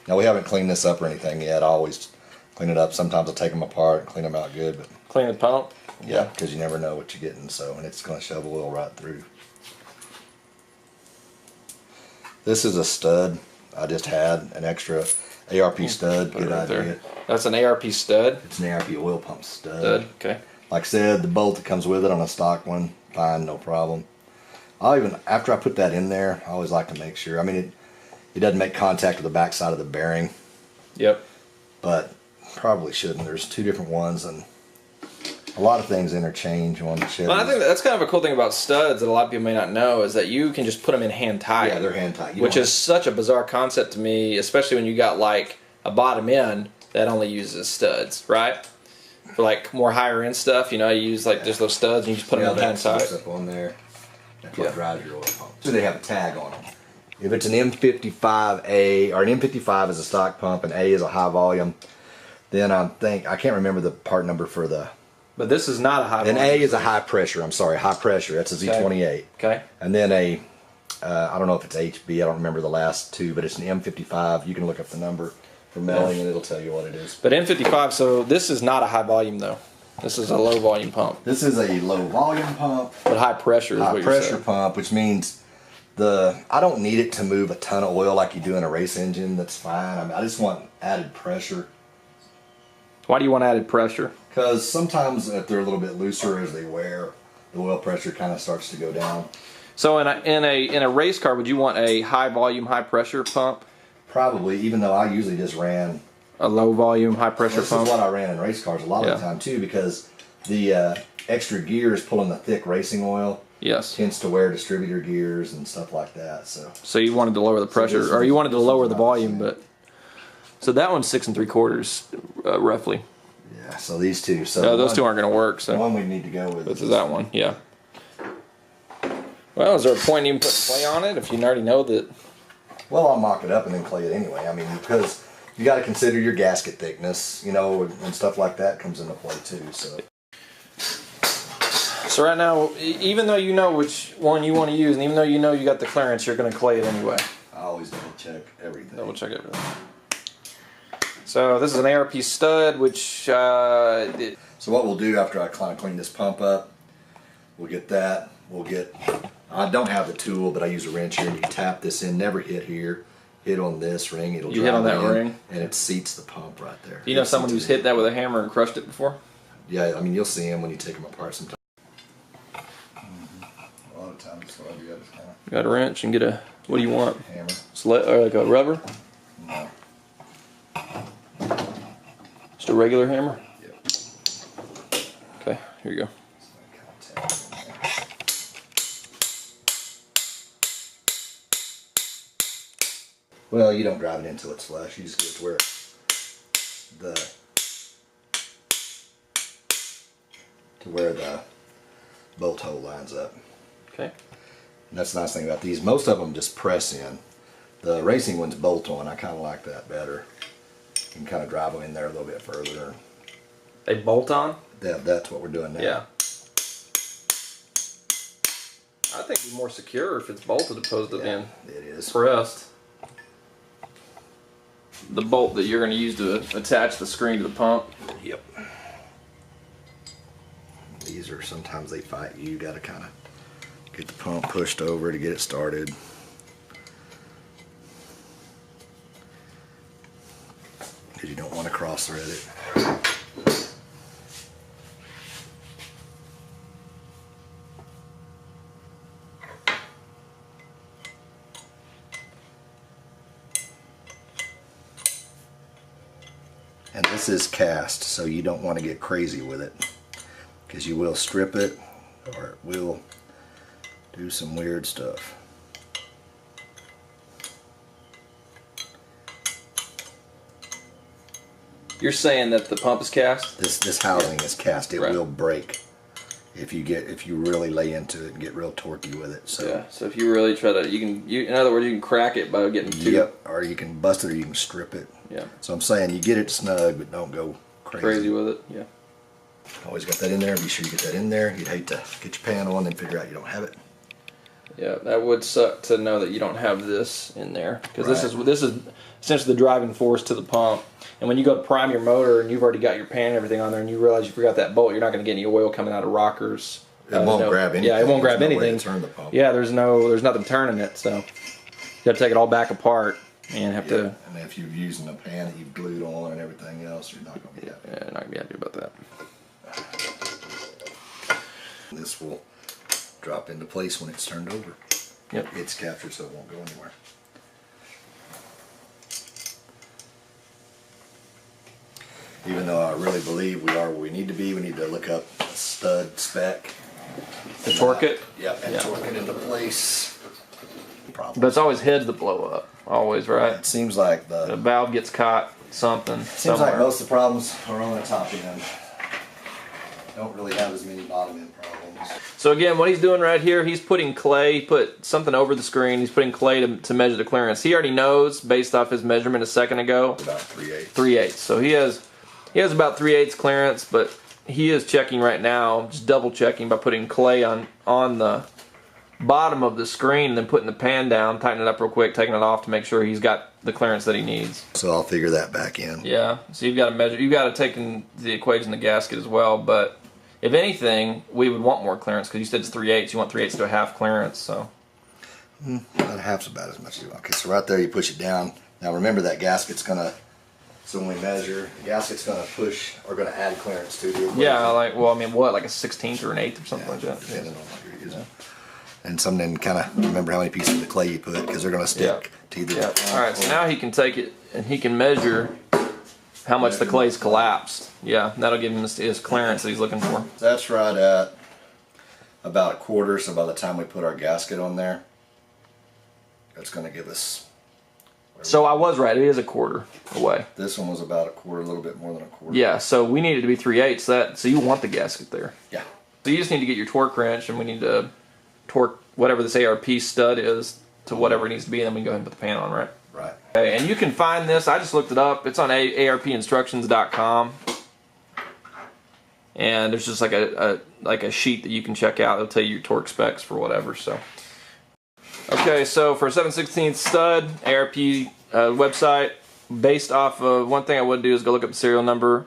Now we haven't cleaned this up or anything yet. I always clean it up. Sometimes I'll take them apart and clean them out good. But clean the pump? Yeah, because you never know what you're getting. So, and it's going to shove oil right through. This is a stud. I just had an extra ARP stud, good right idea. there. That's an ARP stud. It's an ARP oil pump stud. Okay. Like I said, the bolt that comes with it on a stock one, fine, no problem. After I put that in there, I always like to make sure. I mean, it doesn't make contact with the back side of the bearing, Yep. but probably shouldn't. There's two different ones, and a lot of things interchange on the Chevy. Well, I think that's kind of a cool thing about studs that a lot of people may not know is that you can just put them in hand tight. Yeah, they're hand tight. Which is such a bizarre concept to me, especially when you got like a bottom end that only uses studs, right? For like more higher end stuff, you know, you use like just those studs and you just put them in hand tight. Up on there. That's what drives your oil pump. So they have a tag on them. If it's an M55A or an M55 is a stock pump and A is a high volume, then I can't remember the part number for the. But this is not a high An volume. A is a high pressure. I'm sorry, high pressure. That's a Z28. Okay. And then I don't know if it's HB. I don't remember the last two, but it's an M55. You can look up the number for melting, and it'll tell you what it is. But M55, so this is not a high volume though. This is a low volume pump. This is a low volume pump. But high pressure is what High you're pressure saying. pump, which means I don't need it to move a ton of oil like you do in a race engine. That's fine. I mean, I just want added pressure. Why do you want added pressure? Because sometimes if they're a little bit looser as they wear, the oil pressure kind of starts to go down. So in a race car, would you want a high volume, high pressure pump? Probably, even though I usually just ran. A low volume, high pressure This pump? is what I ran in race cars a lot of the time too, because the extra gears pulling the thick racing oil Yes. tends to wear distributor gears and stuff like that. So you wanted to lower the pressure, or you wanted to lower the volume, but so that one's 6 3/4 roughly. yeah, so these two. So No, those two aren't going to work. The So one we need to go with this is that one. Yeah. Well, is there a point in even putting clay on it if you already know that? Well, I'll mock it up and then clay it anyway. I mean, because you got to consider your gasket thickness, you know, and stuff like that comes into play too. So right now, even though you know which one you want to use, and even though you know you got the clearance, you're going to clay it anyway. I always double check everything. Double check everything. So this is an ARP stud, which. So what we'll do after I kind of clean this pump up, we'll get that. I don't have the tool, but I use a wrench here, and you tap this in. Never hit here. Hit on this ring. It'll You hit on that ring, and it seats the pump right there. Do you know someone who's hit that with a hammer and crushed it before? Yeah, I mean you'll see them when you take them apart sometimes. A lot of times, what I do is kind of Got a wrench and get a. What do you want? hammer. Or like a rubber? No. Just a regular hammer? Yep. Okay, here you go. Well, you don't drive it until it's flush. You just get it to where the bolt hole lines up. Okay. And that's the nice thing about these. Most of them just press in. The racing ones bolt on. I kind of like that better. You can kind of drive them in there a little bit further. They bolt on? That's what we're doing now. Yeah. I think it'd be more secure if it's bolted opposed to being It is. pressed. The bolt that you're going to use to attach the screen to the pump. Yep. These are sometimes they fight you. You got to kind of get the pump pushed over to get it started. Because you don't want to cross thread it. And this is cast, so you don't want to get crazy with it, because you will strip it or it will do some weird stuff. You're saying that the pump is cast? This housing is cast. It Right. will break if you really lay into it and get real torquey with it. So Yeah. So if you really try to, in other words, you can crack it by getting too. yep, or you can bust it or you can strip it. Yeah. So I'm saying you get it snug, but don't go Crazy with it. Yeah. Always got that in there. Be sure you get that in there. You'd hate to get your pan on and figure out you don't have it. Yeah, that would suck to know that you don't have this in there, because this Right. is essentially the driving force to the pump. And when you go to prime your motor and you've already got your pan and everything on there, and you realize you forgot that bolt, you're not going to get any oil coming out of rockers. It won't grab anything. Yeah, it won't grab There's no way anything. to turn the pump. Yeah, there's nothing turning it, so you got to take it all back apart. and have to. And if you're using a pan that you've glued on and everything else, you're not going to be happy. Yeah, not gonna be happy about that. This will drop into place when it's turned over. Yep. It's captured so it won't go anywhere. Even though I really believe we are where we need to be, we need to look up a stud spec. To torque it? Yep, and Yeah. torque it into place. Problem. But it's always heads that blow up. Always, right? It seems like The valve gets caught, something. seems like most of the problems are on the top end. Don't really have as many bottom end problems. So again, what he's doing right here, he's putting clay, put something over the screen. He's putting clay to measure the clearance. He already knows, based off his measurement a second ago, About 3/8. 3/8. So he has about 3/8 clearance, but he is checking right now, just double checking by putting clay on the bottom of the screen and then putting the pan down, tightening it up real quick, taking it off to make sure he's got the clearance that he needs. So I'll figure that back in. Yeah, so you've got to measure, you've got to take in the equation the gasket as well, but if anything, we would want more clearance because you said it's 3/8, you want 3/8 to a half clearance, so. About half's about as much as you want. Okay, so right there you push it down. Now remember that gasket's gonna, so when we measure, the gasket's gonna push, or gonna add clearance to the equation. Yeah, like, well, I mean, what, like a 16th or an 8th or something like that? Depending on what you're using. And something kind of remember how many pieces of the clay you put, because they're gonna stick to either. Yeah. All right, so now he can take it and he can measure how much the clay's collapsed. Yeah, that'll give him his clearance that he's looking for. That's right at about a quarter, so by the time we put our gasket on there, that's gonna give us, So I was right, it is a quarter away. this one was about a quarter, a little bit more than a quarter. Yeah, so we needed to be 3/8, so you want the gasket there. Yeah. So you just need to get your torque wrench, and we need to torque whatever this ARP stud is to whatever it needs to be, and then we can go ahead and put the pan on, right? Right. Okay, and you can find this, I just looked it up, it's on arpinstructions.com. And there's just like a sheet that you can check out. It'll tell you your torque specs for whatever. So, okay, so for a 7/16 stud, ARP website, based off of, one thing I would do is go look up the serial number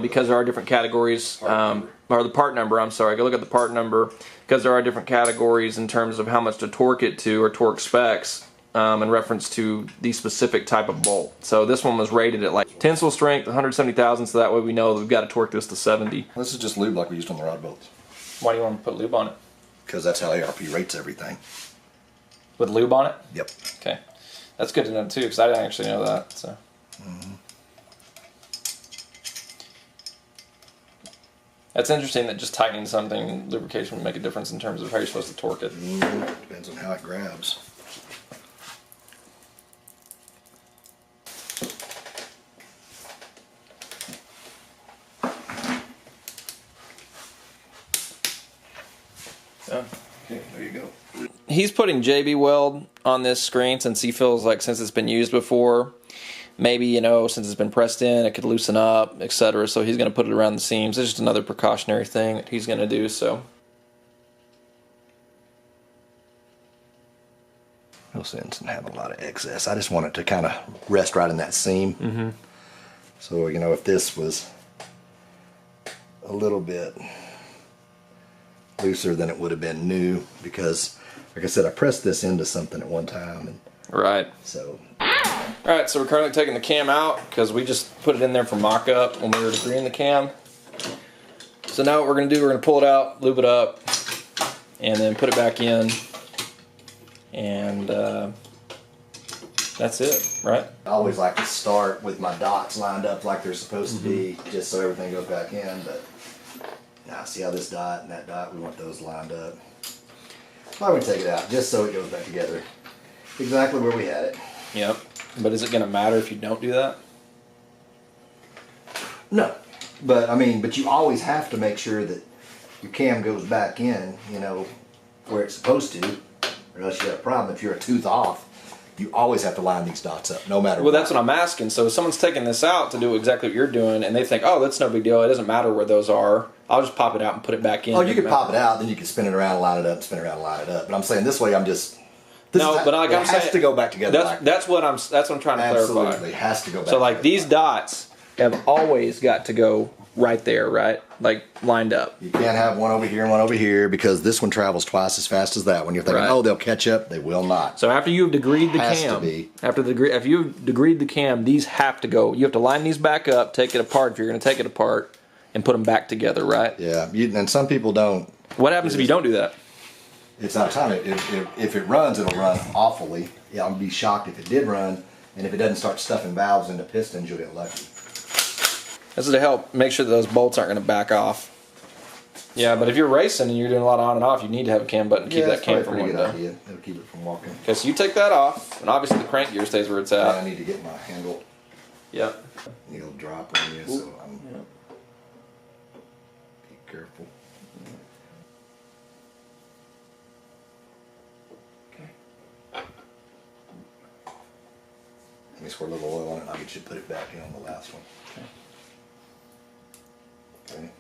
because there are different categories, or the part number, I'm sorry. Go look at the part number because there are different categories in terms of how much to torque it to, or torque specs, in reference to the specific type of bolt. So this one was rated at like tensile strength 170,000, so that way we know that we've got to torque this to 70. This is just lube like we used on the rod bolts, Why do you want to put lube on it? because that's how ARP rates everything. With lube on it? Yep. Okay. That's good to know too, because I didn't actually know that. So. That's interesting that just tightening something, lubrication would make a difference in terms of how you're supposed to torque it. Depends on how it grabs. Okay, there you go. He's putting JB weld on this screen since he feels like, since it's been used before, maybe, you know, since it's been pressed in, it could loosen up, etc. So he's going to put it around the seams. It's just another precautionary thing that he's going to do. So. No sense in having a lot of excess. I just want it to kind of rest right in that seam. Mm-hmm. So, you know, if this was a little bit looser than it would have been new, because, like I said, I pressed this into something at one time, and Right. so. Alright, so we're currently taking the cam out because we just put it in there for mock-up when we were degreeing the cam. So now what we're going to do, we're going to pull it out, lube it up, and then put it back in. And that's it, right? I always like to start with my dots lined up like they're supposed to be, just so everything goes back in, but now see how this dot and that dot, we want those lined up. I'm going to take it out just so it goes back together exactly where we had it. Yep. But is it going to matter if you don't do that? No, but I mean, but you always have to make sure that your cam goes back in, you know, where it's supposed to, or else you have a problem. If you're a tooth off, you always have to line these dots up, no matter Well, what. that's what I'm asking. So if someone's taking this out to do exactly what you're doing, and they think, oh, that's no big deal, it doesn't matter where those are, I'll just pop it out and put it back in. Oh, you can pop it out, then you can spin it around and line it up, spin it around and line it up. But I'm saying this way, I'm just. No, but like it I'm has saying, to go back together. That's what I'm trying to clarify. Absolutely has to go back. So like together. these dots have always got to go right there, right? Like lined up. You can't have one over here and one over here because this one travels twice as fast as that one. You're thinking, Right. oh, they'll catch up. They will not. So after you've degreed the Has to cam, be. if you've degreed the cam, these have to go. You have to line these back up, take it apart if you're going to take it apart, and put them back together, right? Yeah, and some people don't. What happens if you don't do that? It's not time. If it runs, it'll run awfully. Yeah, I'd be shocked if it did run. And if it doesn't start stuffing valves into pistons, you'll get lucky. This is to help make sure that those bolts aren't going to back off. Yeah, but if you're racing and you're doing a lot of on and off, you need to have a cam button to keep that cam from going going idea. It'll keep it from walking. Okay, so you take that off, and obviously the crank gear stays where it's And at. I need to get my handle. Yep. It'll drop on you, so I'm be careful. Let me squirt a little oil on it and I'll get you to put it back in on the last one. Okay.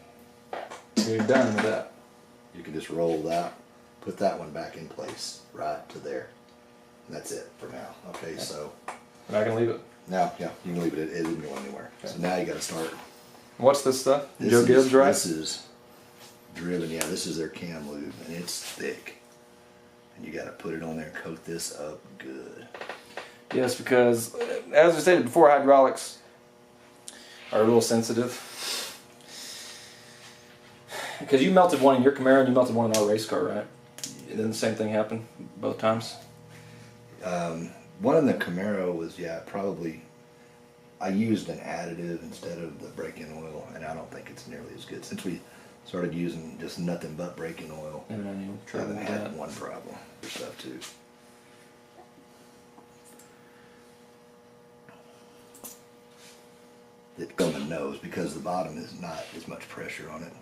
You're done with that. You can just roll that, put that one back in place, right to there. And that's it for now. Okay, so I can leave it. now, yeah, you can leave it. It didn't go anywhere. Okay. So now you got to start. What's this stuff? This Joe is- Gibbs, right? This is driven. Yeah, this is their cam lube, and it's thick. And you got to put it on there and coat this up good. Yes, because as I stated before, hydraulics are a little sensitive. Because you melted one in your Camaro and you melted one in our race car, right? And then the same thing happened both times? One in the Camaro was, yeah, probably, I used an additive instead of the break-in oil, and I don't think it's nearly as good. Since we started using just nothing but break-in oil, I haven't had one problem for stuff too. It's on the nose because the bottom is not as much pressure on it.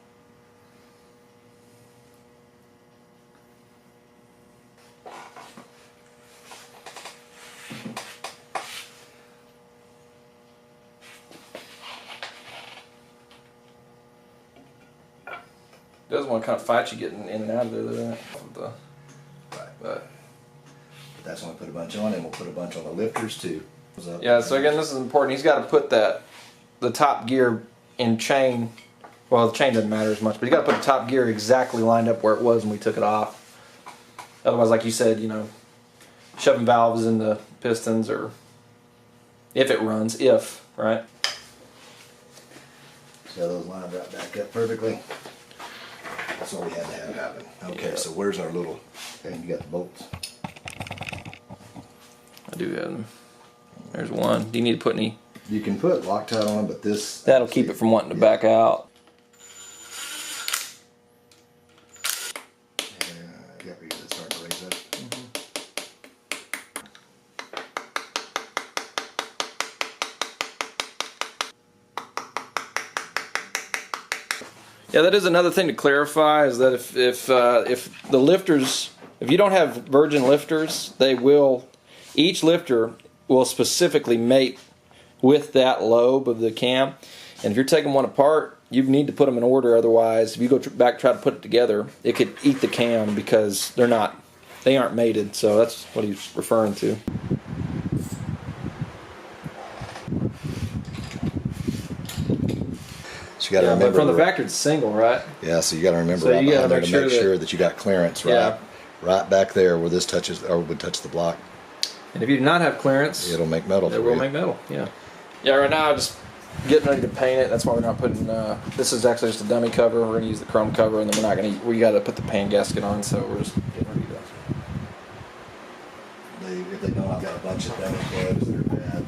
Does want to kind of fight you getting in and out of there, though. Right. But That's when we put a bunch on, and we'll put a bunch on the lifters too. yeah, so again, this is important. He's got to put the top gear in chain. Well, the chain doesn't matter as much, but he's got to put the top gear exactly lined up where it was when we took it off. Otherwise, like you said, shoving valves in the pistons, or if it runs, right? See how those lined right back up perfectly? That's what we had to have happen. Okay, so where's our little, okay, you got the bolts. I do have them. There's one. Do you need to put any? You can put Loctite on them, but this... That'll keep it from wanting to back out. Yeah, because it's starting to raise up. Yeah, that is another thing to clarify, is that if the lifters, if you don't have virgin lifters, each lifter will specifically mate with that lobe of the cam. And if you're taking one apart, you need to put them in order. Otherwise, if you go back try to put it together, it could eat the cam because they aren't mated. So that's what he's referring to. So you got to Yeah, but remember... from the factory, it's single, right? Yeah, so you got to remember So right you gotta behind there make to make sure sure that you got clearance, right? Yeah. Right back there where this touches, or would touch the block. And if you do not have clearance, It'll make metal it for will you. make metal. Yeah. Yeah. Right now, I'm just getting ready to paint it. That's why we're not putting. This is actually just a dummy cover. We're gonna use the chrome cover, and then we're not gonna. We got to put the pan gasket on. So we're just getting ready to. If they know I've got a bunch of damage plugs that are bad,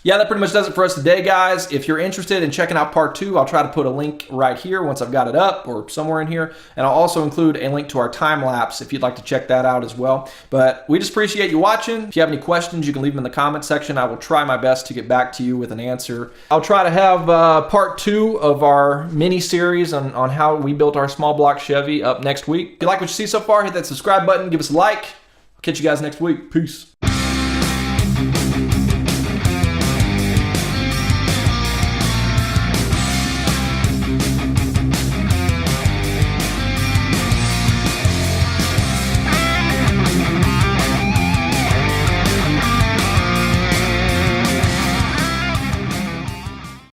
Yeah, that pretty much does it for us today, guys. If you're interested in checking out part 2, I'll try to put a link right here once I've got it up or somewhere in here. And I'll also include a link to our time lapse if you'd like to check that out as well. But we just appreciate you watching. If you have any questions, you can leave them in the comment section. I will try my best to get back to you with an answer. I'll try to have part 2 of our mini series on how we built our small block Chevy up next week. If you like what you see so far, hit that subscribe button, give us a like. I'll catch you guys next week. Peace.